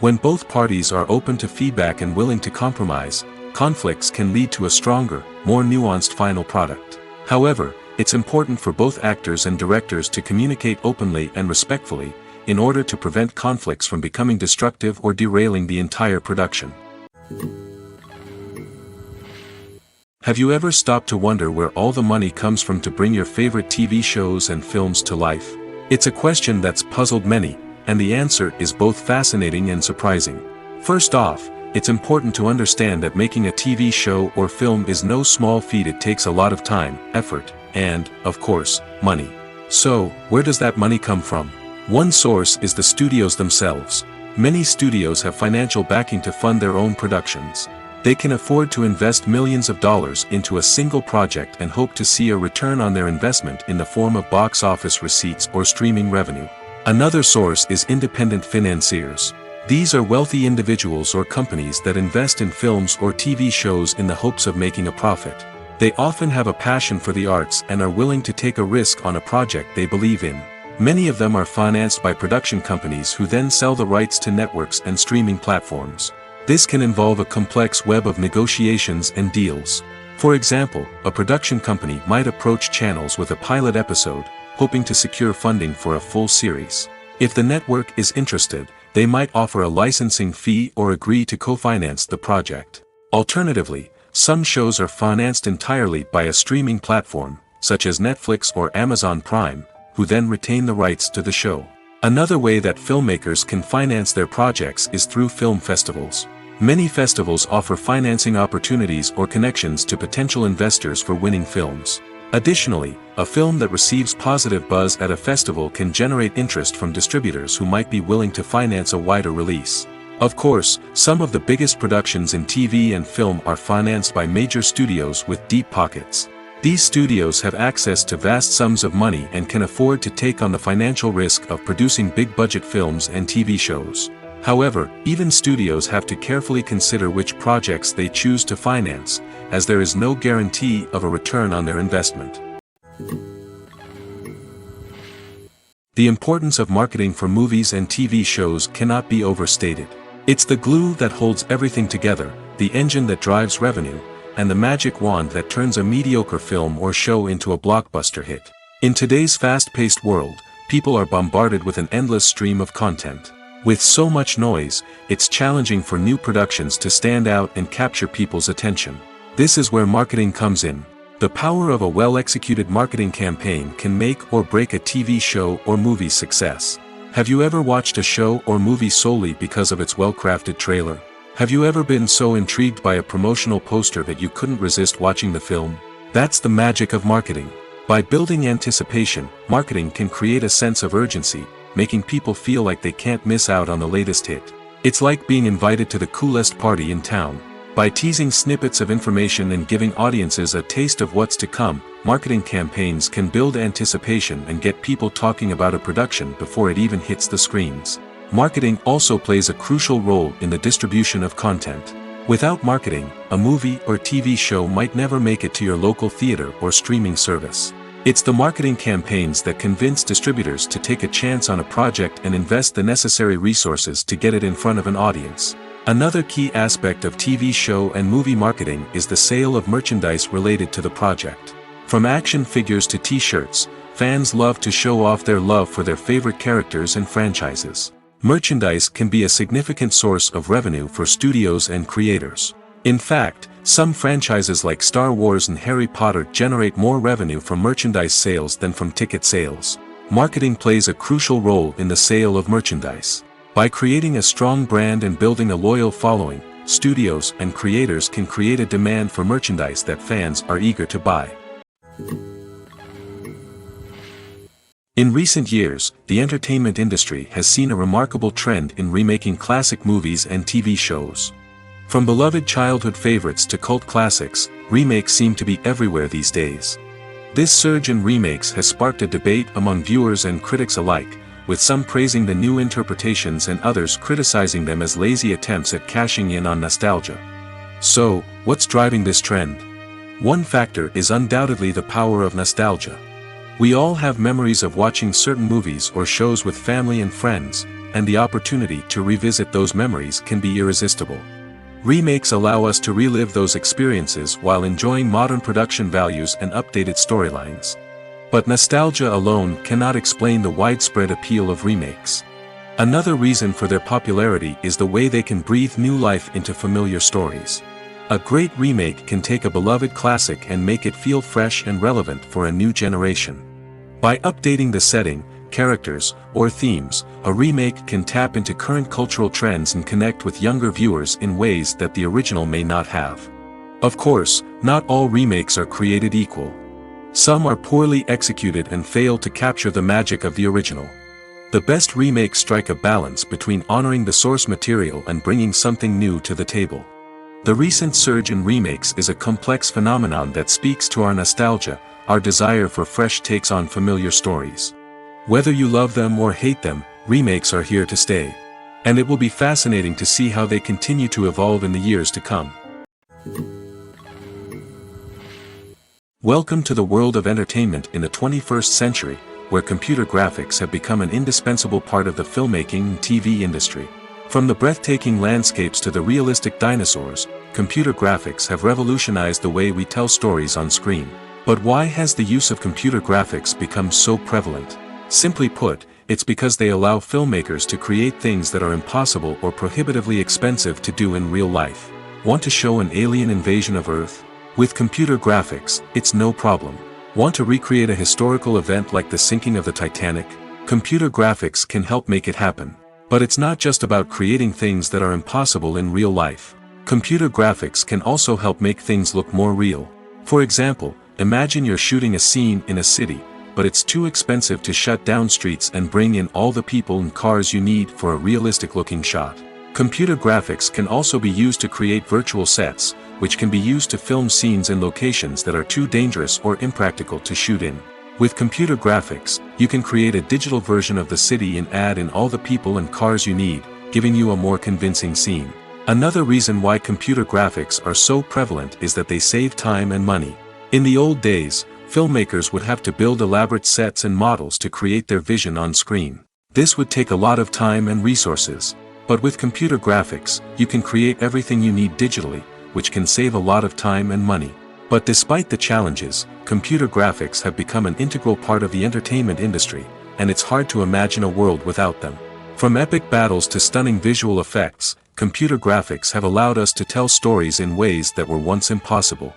When both parties are open to feedback and willing to compromise, conflicts can lead to a stronger, more nuanced final product. However, it's important for both actors and directors to communicate openly and respectfully, in order to prevent conflicts from becoming destructive or derailing the entire production. Have you ever stopped to wonder where all the money comes from to bring your favorite TV shows and films to life? It's a question that's puzzled many, and the answer is both fascinating and surprising. First off, it's important to understand that making a TV show or film is no small feat. It takes a lot of time, effort, and, of course, money. So, where does that money come from? One source is the studios themselves. Many studios have financial backing to fund their own productions. They can afford to invest millions of dollars into a single project and hope to see a return on their investment in the form of box office receipts or streaming revenue. Another source is independent financiers. These are wealthy individuals or companies that invest in films or TV shows in the hopes of making a profit. They often have a passion for the arts and are willing to take a risk on a project they believe in. Many of them are financed by production companies who then sell the rights to networks and streaming platforms. This can involve a complex web of negotiations and deals. For example, a production company might approach channels with a pilot episode, hoping to secure funding for a full series. If the network is interested, they might offer a licensing fee or agree to co-finance the project. Alternatively, some shows are financed entirely by a streaming platform, such as Netflix or Amazon Prime, who then retain the rights to the show. Another way that filmmakers can finance their projects is through film festivals. Many festivals offer financing opportunities or connections to potential investors for winning films. Additionally, a film that receives positive buzz at a festival can generate interest from distributors who might be willing to finance a wider release. Of course, some of the biggest productions in TV and film are financed by major studios with deep pockets. These studios have access to vast sums of money and can afford to take on the financial risk of producing big-budget films and TV shows. However, even studios have to carefully consider which projects they choose to finance, as there is no guarantee of a return on their investment. The importance of marketing for movies and TV shows cannot be overstated. It's the glue that holds everything together, the engine that drives revenue, and the magic wand that turns a mediocre film or show into a blockbuster hit. In today's fast-paced world, people are bombarded with an endless stream of content. With so much noise, it's challenging for new productions to stand out and capture people's attention. This is where marketing comes in. The power of a well-executed marketing campaign can make or break a TV show or movie's success. Have you ever watched a show or movie solely because of its well-crafted trailer? Have you ever been so intrigued by a promotional poster that you couldn't resist watching the film? That's the magic of marketing. By building anticipation, marketing can create a sense of urgency, making people feel like they can't miss out on the latest hit. It's like being invited to the coolest party in town. By teasing snippets of information and giving audiences a taste of what's to come, marketing campaigns can build anticipation and get people talking about a production before it even hits the screens. Marketing also plays a crucial role in the distribution of content. Without marketing, a movie or TV show might never make it to your local theater or streaming service. It's the marketing campaigns that convince distributors to take a chance on a project and invest the necessary resources to get it in front of an audience. Another key aspect of TV show and movie marketing is the sale of merchandise related to the project. From action figures to t-shirts, fans love to show off their love for their favorite characters and franchises. Merchandise can be a significant source of revenue for studios and creators. In fact, some franchises like Star Wars and Harry Potter generate more revenue from merchandise sales than from ticket sales. Marketing plays a crucial role in the sale of merchandise. By creating a strong brand and building a loyal following, studios and creators can create a demand for merchandise that fans are eager to buy. In recent years, the entertainment industry has seen a remarkable trend in remaking classic movies and TV shows. From beloved childhood favorites to cult classics, remakes seem to be everywhere these days. This surge in remakes has sparked a debate among viewers and critics alike, with some praising the new interpretations and others criticizing them as lazy attempts at cashing in on nostalgia. So, what's driving this trend? One factor is undoubtedly the power of nostalgia. We all have memories of watching certain movies or shows with family and friends, and the opportunity to revisit those memories can be irresistible. Remakes allow us to relive those experiences while enjoying modern production values and updated storylines. But nostalgia alone cannot explain the widespread appeal of remakes. Another reason for their popularity is the way they can breathe new life into familiar stories. A great remake can take a beloved classic and make it feel fresh and relevant for a new generation. By updating the setting, characters, or themes, a remake can tap into current cultural trends and connect with younger viewers in ways that the original may not have. Of course, not all remakes are created equal. Some are poorly executed and fail to capture the magic of the original. The best remakes strike a balance between honoring the source material and bringing something new to the table. The recent surge in remakes is a complex phenomenon that speaks to our nostalgia, our desire for fresh takes on familiar stories. Whether you love them or hate them, remakes are here to stay. And it will be fascinating to see how they continue to evolve in the years to come. Welcome to the world of entertainment in the 21st century, where computer graphics have become an indispensable part of the filmmaking and TV industry. From the breathtaking landscapes to the realistic dinosaurs, computer graphics have revolutionized the way we tell stories on screen. But why has the use of computer graphics become so prevalent? Simply put, it's because they allow filmmakers to create things that are impossible or prohibitively expensive to do in real life. Want to show an alien invasion of Earth? With computer graphics, it's no problem. Want to recreate a historical event like the sinking of the Titanic? Computer graphics can help make it happen. But it's not just about creating things that are impossible in real life. Computer graphics can also help make things look more real. For example, imagine you're shooting a scene in a city, but it's too expensive to shut down streets and bring in all the people and cars you need for a realistic-looking shot. Computer graphics can also be used to create virtual sets, which can be used to film scenes in locations that are too dangerous or impractical to shoot in. With computer graphics, you can create a digital version of the city and add in all the people and cars you need, giving you a more convincing scene. Another reason why computer graphics are so prevalent is that they save time and money. In the old days, filmmakers would have to build elaborate sets and models to create their vision on screen. This would take a lot of time and resources. But with computer graphics, you can create everything you need digitally, which can save a lot of time and money. But despite the challenges, computer graphics have become an integral part of the entertainment industry, and it's hard to imagine a world without them. From epic battles to stunning visual effects, computer graphics have allowed us to tell stories in ways that were once impossible.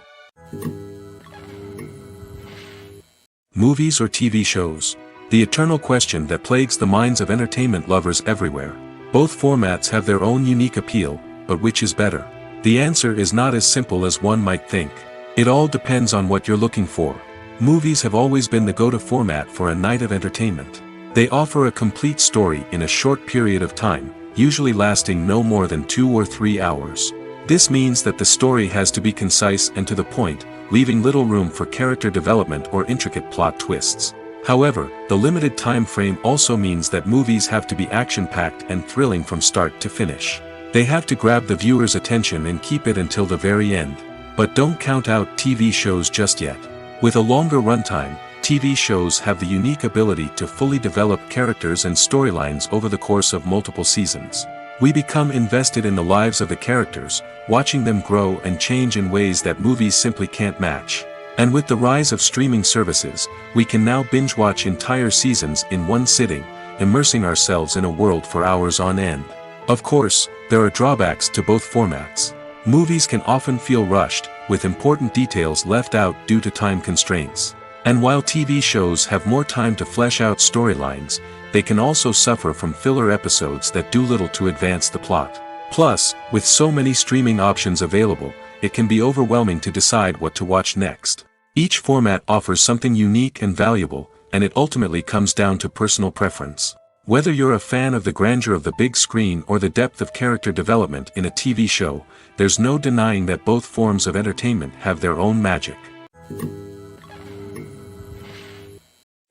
Movies or TV shows? The eternal question that plagues the minds of entertainment lovers everywhere. Both formats have their own unique appeal, but which is better? The answer is not as simple as one might think. It all depends on what you're looking for. Movies have always been the go-to format for a night of entertainment. They offer a complete story in a short period of time, usually lasting no more than 2 or 3 hours. This means that the story has to be concise and to the point, leaving little room for character development or intricate plot twists. However, the limited time frame also means that movies have to be action-packed and thrilling from start to finish. They have to grab the viewer's attention and keep it until the very end. But don't count out TV shows just yet. With a longer runtime, TV shows have the unique ability to fully develop characters and storylines over the course of multiple seasons. We become invested in the lives of the characters, watching them grow and change in ways that movies simply can't match. And with the rise of streaming services, we can now binge-watch entire seasons in one sitting, immersing ourselves in a world for hours on end. Of course, there are drawbacks to both formats. Movies can often feel rushed, with important details left out due to time constraints. And while TV shows have more time to flesh out storylines, they can also suffer from filler episodes that do little to advance the plot. Plus, with so many streaming options available, it can be overwhelming to decide what to watch next. Each format offers something unique and valuable, and it ultimately comes down to personal preference. Whether you're a fan of the grandeur of the big screen or the depth of character development in a TV show, there's no denying that both forms of entertainment have their own magic.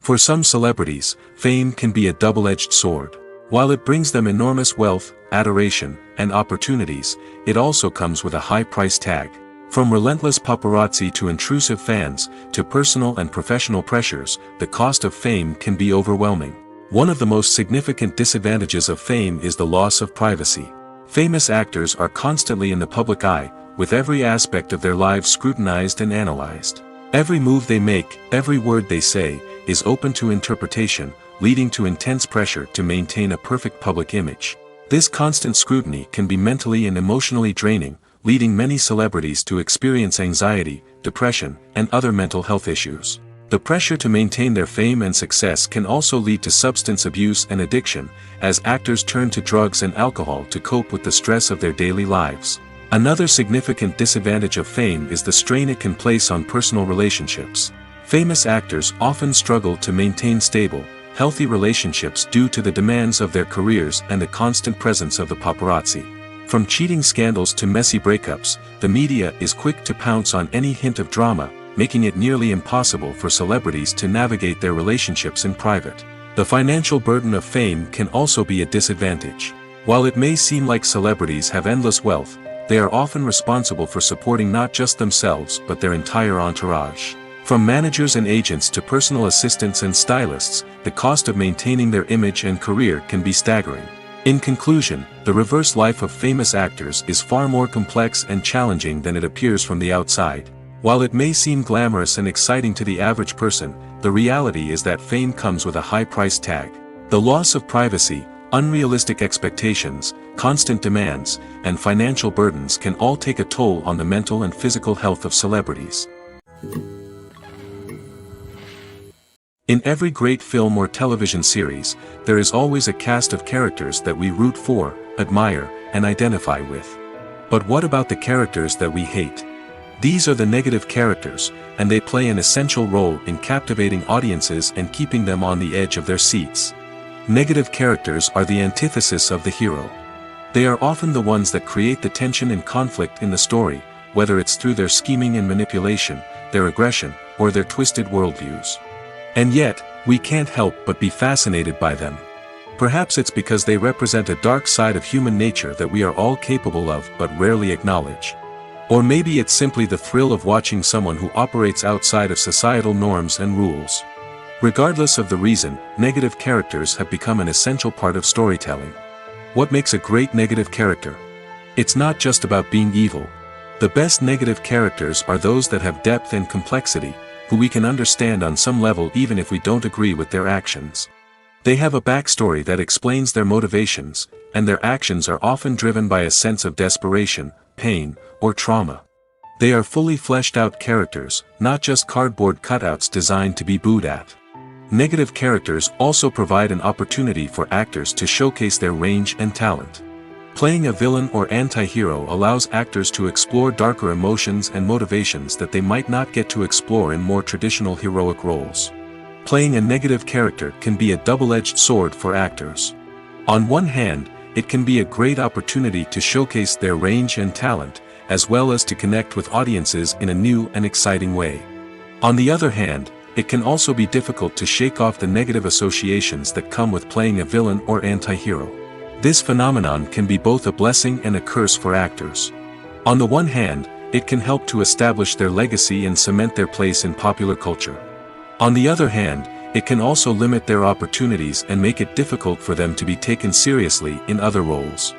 For some celebrities, fame can be a double-edged sword. While it brings them enormous wealth, adoration, and opportunities, it also comes with a high price tag. From relentless paparazzi to intrusive fans, to personal and professional pressures, the cost of fame can be overwhelming. One of the most significant disadvantages of fame is the loss of privacy. Famous actors are constantly in the public eye, with every aspect of their lives scrutinized and analyzed. Every move they make, every word they say, is open to interpretation, leading to intense pressure to maintain a perfect public image. This constant scrutiny can be mentally and emotionally draining, leading many celebrities to experience anxiety, depression, and other mental health issues. The pressure to maintain their fame and success can also lead to substance abuse and addiction, as actors turn to drugs and alcohol to cope with the stress of their daily lives. Another significant disadvantage of fame is the strain it can place on personal relationships. Famous actors often struggle to maintain stable, healthy relationships due to the demands of their careers and the constant presence of the paparazzi. From cheating scandals to messy breakups, the media is quick to pounce on any hint of drama, making it nearly impossible for celebrities to navigate their relationships in private. The financial burden of fame can also be a disadvantage. While it may seem like celebrities have endless wealth, they are often responsible for supporting not just themselves but their entire entourage. From managers and agents to personal assistants and stylists, the cost of maintaining their image and career can be staggering. In conclusion, the reverse life of famous actors is far more complex and challenging than it appears from the outside. While it may seem glamorous and exciting to the average person, the reality is that fame comes with a high price tag. The loss of privacy, unrealistic expectations, constant demands, and financial burdens can all take a toll on the mental and physical health of celebrities. In every great film or television series, there is always a cast of characters that we root for, admire, and identify with. But what about the characters that we hate? These are the negative characters, and they play an essential role in captivating audiences and keeping them on the edge of their seats. Negative characters are the antithesis of the hero. They are often the ones that create the tension and conflict in the story, whether it's through their scheming and manipulation, their aggression, or their twisted worldviews. And yet, we can't help but be fascinated by them. Perhaps it's because they represent a dark side of human nature that we are all capable of but rarely acknowledge. Or maybe it's simply the thrill of watching someone who operates outside of societal norms and rules. Regardless of the reason, negative characters have become an essential part of storytelling. What makes a great negative character? It's not just about being evil. The best negative characters are those that have depth and complexity, who we can understand on some level even if we don't agree with their actions. They have a backstory that explains their motivations, and their actions are often driven by a sense of desperation, pain, or trauma. They are fully fleshed out characters, not just cardboard cutouts designed to be booed at. Negative characters also provide an opportunity for actors to showcase their range and talent. Playing a villain or anti-hero allows actors to explore darker emotions and motivations that they might not get to explore in more traditional heroic roles. Playing a negative character can be a double-edged sword for actors. On one hand, it can be a great opportunity to showcase their range and talent, as well as to connect with audiences in a new and exciting way. On the other hand, it can also be difficult to shake off the negative associations that come with playing a villain or anti-hero. This phenomenon can be both a blessing and a curse for actors. On the one hand, it can help to establish their legacy and cement their place in popular culture. On the other hand, it can also limit their opportunities and make it difficult for them to be taken seriously in other roles.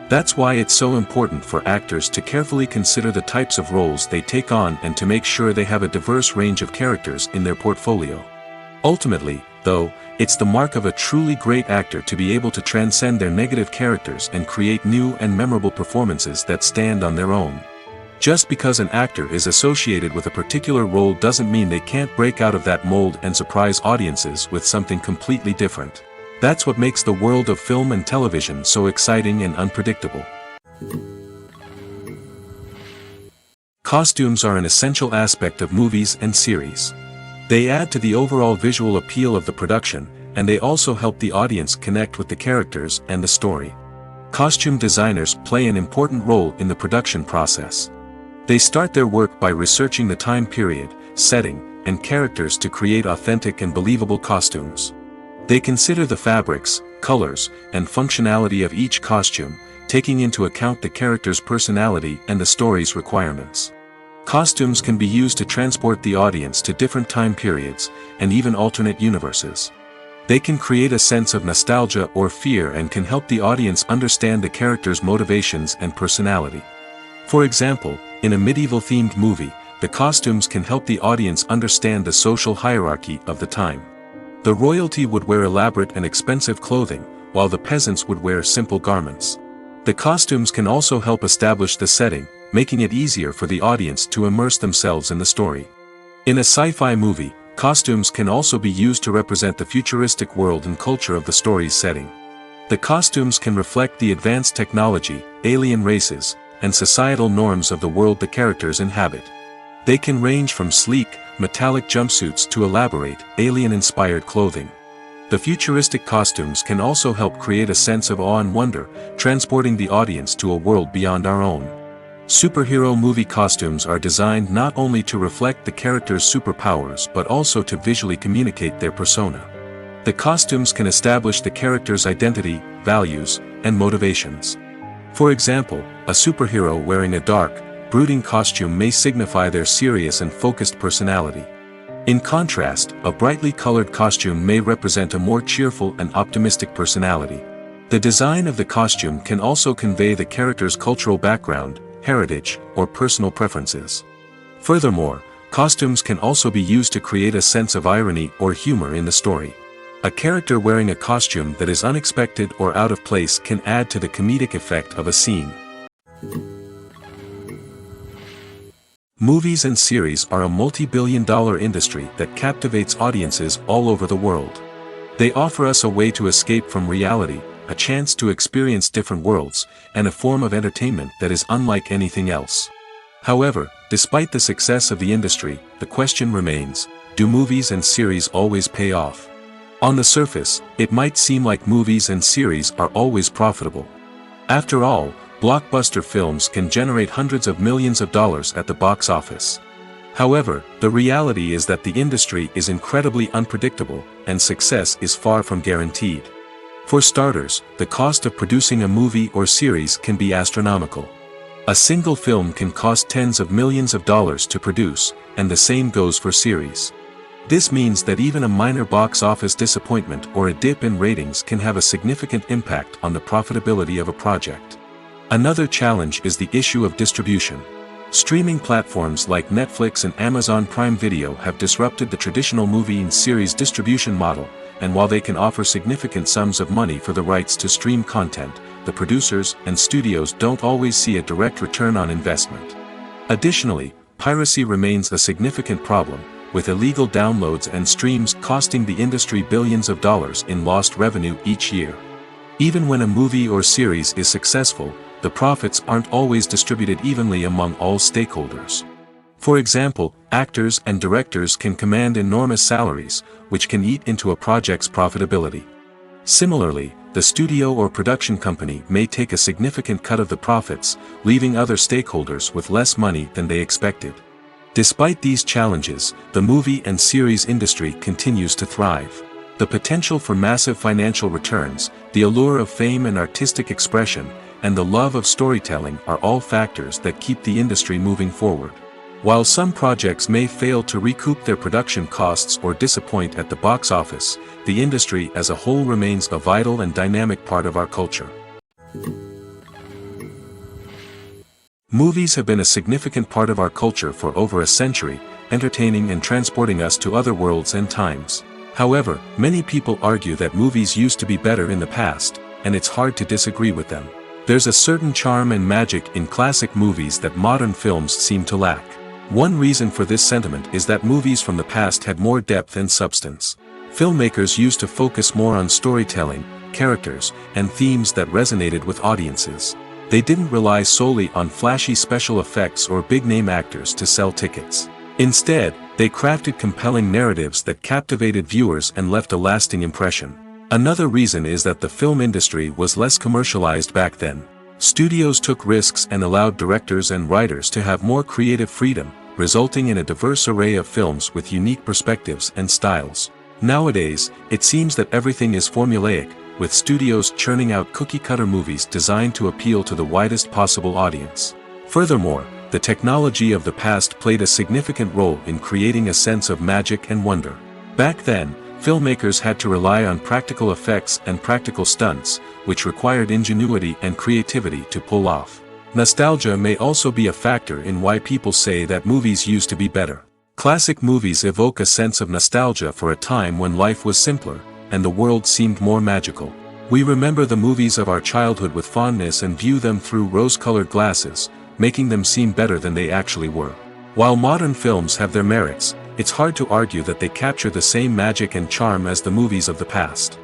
That's why it's so important for actors to carefully consider the types of roles they take on and to make sure they have a diverse range of characters in their portfolio. Ultimately, though, it's the mark of a truly great actor to be able to transcend their negative characters and create new and memorable performances that stand on their own. Just because an actor is associated with a particular role doesn't mean they can't break out of that mold and surprise audiences with something completely different. That's what makes the world of film and television so exciting and unpredictable. Costumes are an essential aspect of movies and series. They add to the overall visual appeal of the production, and they also help the audience connect with the characters and the story. Costume designers play an important role in the production process. They start their work by researching the time period, setting, and characters to create authentic and believable costumes. They consider the fabrics, colors, and functionality of each costume, taking into account the character's personality and the story's requirements. Costumes can be used to transport the audience to different time periods, and even alternate universes. They can create a sense of nostalgia or fear and can help the audience understand the character's motivations and personality. For example, in a medieval-themed movie, the costumes can help the audience understand the social hierarchy of the time. The royalty would wear elaborate and expensive clothing, while the peasants would wear simple garments. The costumes can also help establish the setting, making it easier for the audience to immerse themselves in the story. In a sci-fi movie, costumes can also be used to represent the futuristic world and culture of the story's setting. The costumes can reflect the advanced technology, alien races, and societal norms of the world the characters inhabit. They can range from sleek, metallic jumpsuits to elaborate, alien-inspired clothing. The futuristic costumes can also help create a sense of awe and wonder, transporting the audience to a world beyond our own. Superhero movie costumes are designed not only to reflect the character's superpowers but also to visually communicate their persona. The costumes can establish the character's identity, values, and motivations. For example, a superhero wearing a dark, brooding costume may signify their serious and focused personality. In contrast, a brightly colored costume may represent a more cheerful and optimistic personality. The design of the costume can also convey the character's cultural background, heritage, or personal preferences. Furthermore, costumes can also be used to create a sense of irony or humor in the story. A character wearing a costume that is unexpected or out of place can add to the comedic effect of a scene. Movies and series are a multi-billion-dollar industry that captivates audiences all over the world. They offer us a way to escape from reality, a chance to experience different worlds, and a form of entertainment that is unlike anything else. However, despite the success of the industry, the question remains, do movies and series always pay off? On the surface, it might seem like movies and series are always profitable. After all, blockbuster films can generate hundreds of millions of dollars at the box office. However, the reality is that the industry is incredibly unpredictable, and success is far from guaranteed. For starters, the cost of producing a movie or series can be astronomical. A single film can cost tens of millions of dollars to produce, and the same goes for series. This means that even a minor box office disappointment or a dip in ratings can have a significant impact on the profitability of a project. Another challenge is the issue of distribution. Streaming platforms like Netflix and Amazon Prime Video have disrupted the traditional movie and series distribution model, and while they can offer significant sums of money for the rights to stream content, the producers and studios don't always see a direct return on investment. Additionally, piracy remains a significant problem, with illegal downloads and streams costing the industry billions of dollars in lost revenue each year. Even when a movie or series is successful, the profits aren't always distributed evenly among all stakeholders. For example, actors and directors can command enormous salaries, which can eat into a project's profitability. Similarly, the studio or production company may take a significant cut of the profits, leaving other stakeholders with less money than they expected. Despite these challenges, the movie and series industry continues to thrive. The potential for massive financial returns, the allure of fame and artistic expression, and the love of storytelling are all factors that keep the industry moving forward. While some projects may fail to recoup their production costs or disappoint at the box office, the industry as a whole remains a vital and dynamic part of our culture. Movies have been a significant part of our culture for over a century, entertaining and transporting us to other worlds and times. However, many people argue that movies used to be better in the past, and it's hard to disagree with them. There's a certain charm and magic in classic movies that modern films seem to lack. One reason for this sentiment is that movies from the past had more depth and substance. Filmmakers used to focus more on storytelling, characters, and themes that resonated with audiences. They didn't rely solely on flashy special effects or big-name actors to sell tickets. Instead, they crafted compelling narratives that captivated viewers and left a lasting impression. Another reason is that the film industry was less commercialized back then. Studios took risks and allowed directors and writers to have more creative freedom, resulting in a diverse array of films with unique perspectives and styles. Nowadays, it seems that everything is formulaic, with studios churning out cookie-cutter movies designed to appeal to the widest possible audience. Furthermore, the technology of the past played a significant role in creating a sense of magic and wonder. Back then, filmmakers had to rely on practical effects and practical stunts, which required ingenuity and creativity to pull off. Nostalgia may also be a factor in why people say that movies used to be better. Classic movies evoke a sense of nostalgia for a time when life was simpler, and the world seemed more magical. We remember the movies of our childhood with fondness and view them through rose-colored glasses, making them seem better than they actually were. While modern films have their merits, it's hard to argue that they capture the same magic and charm as the movies of the past.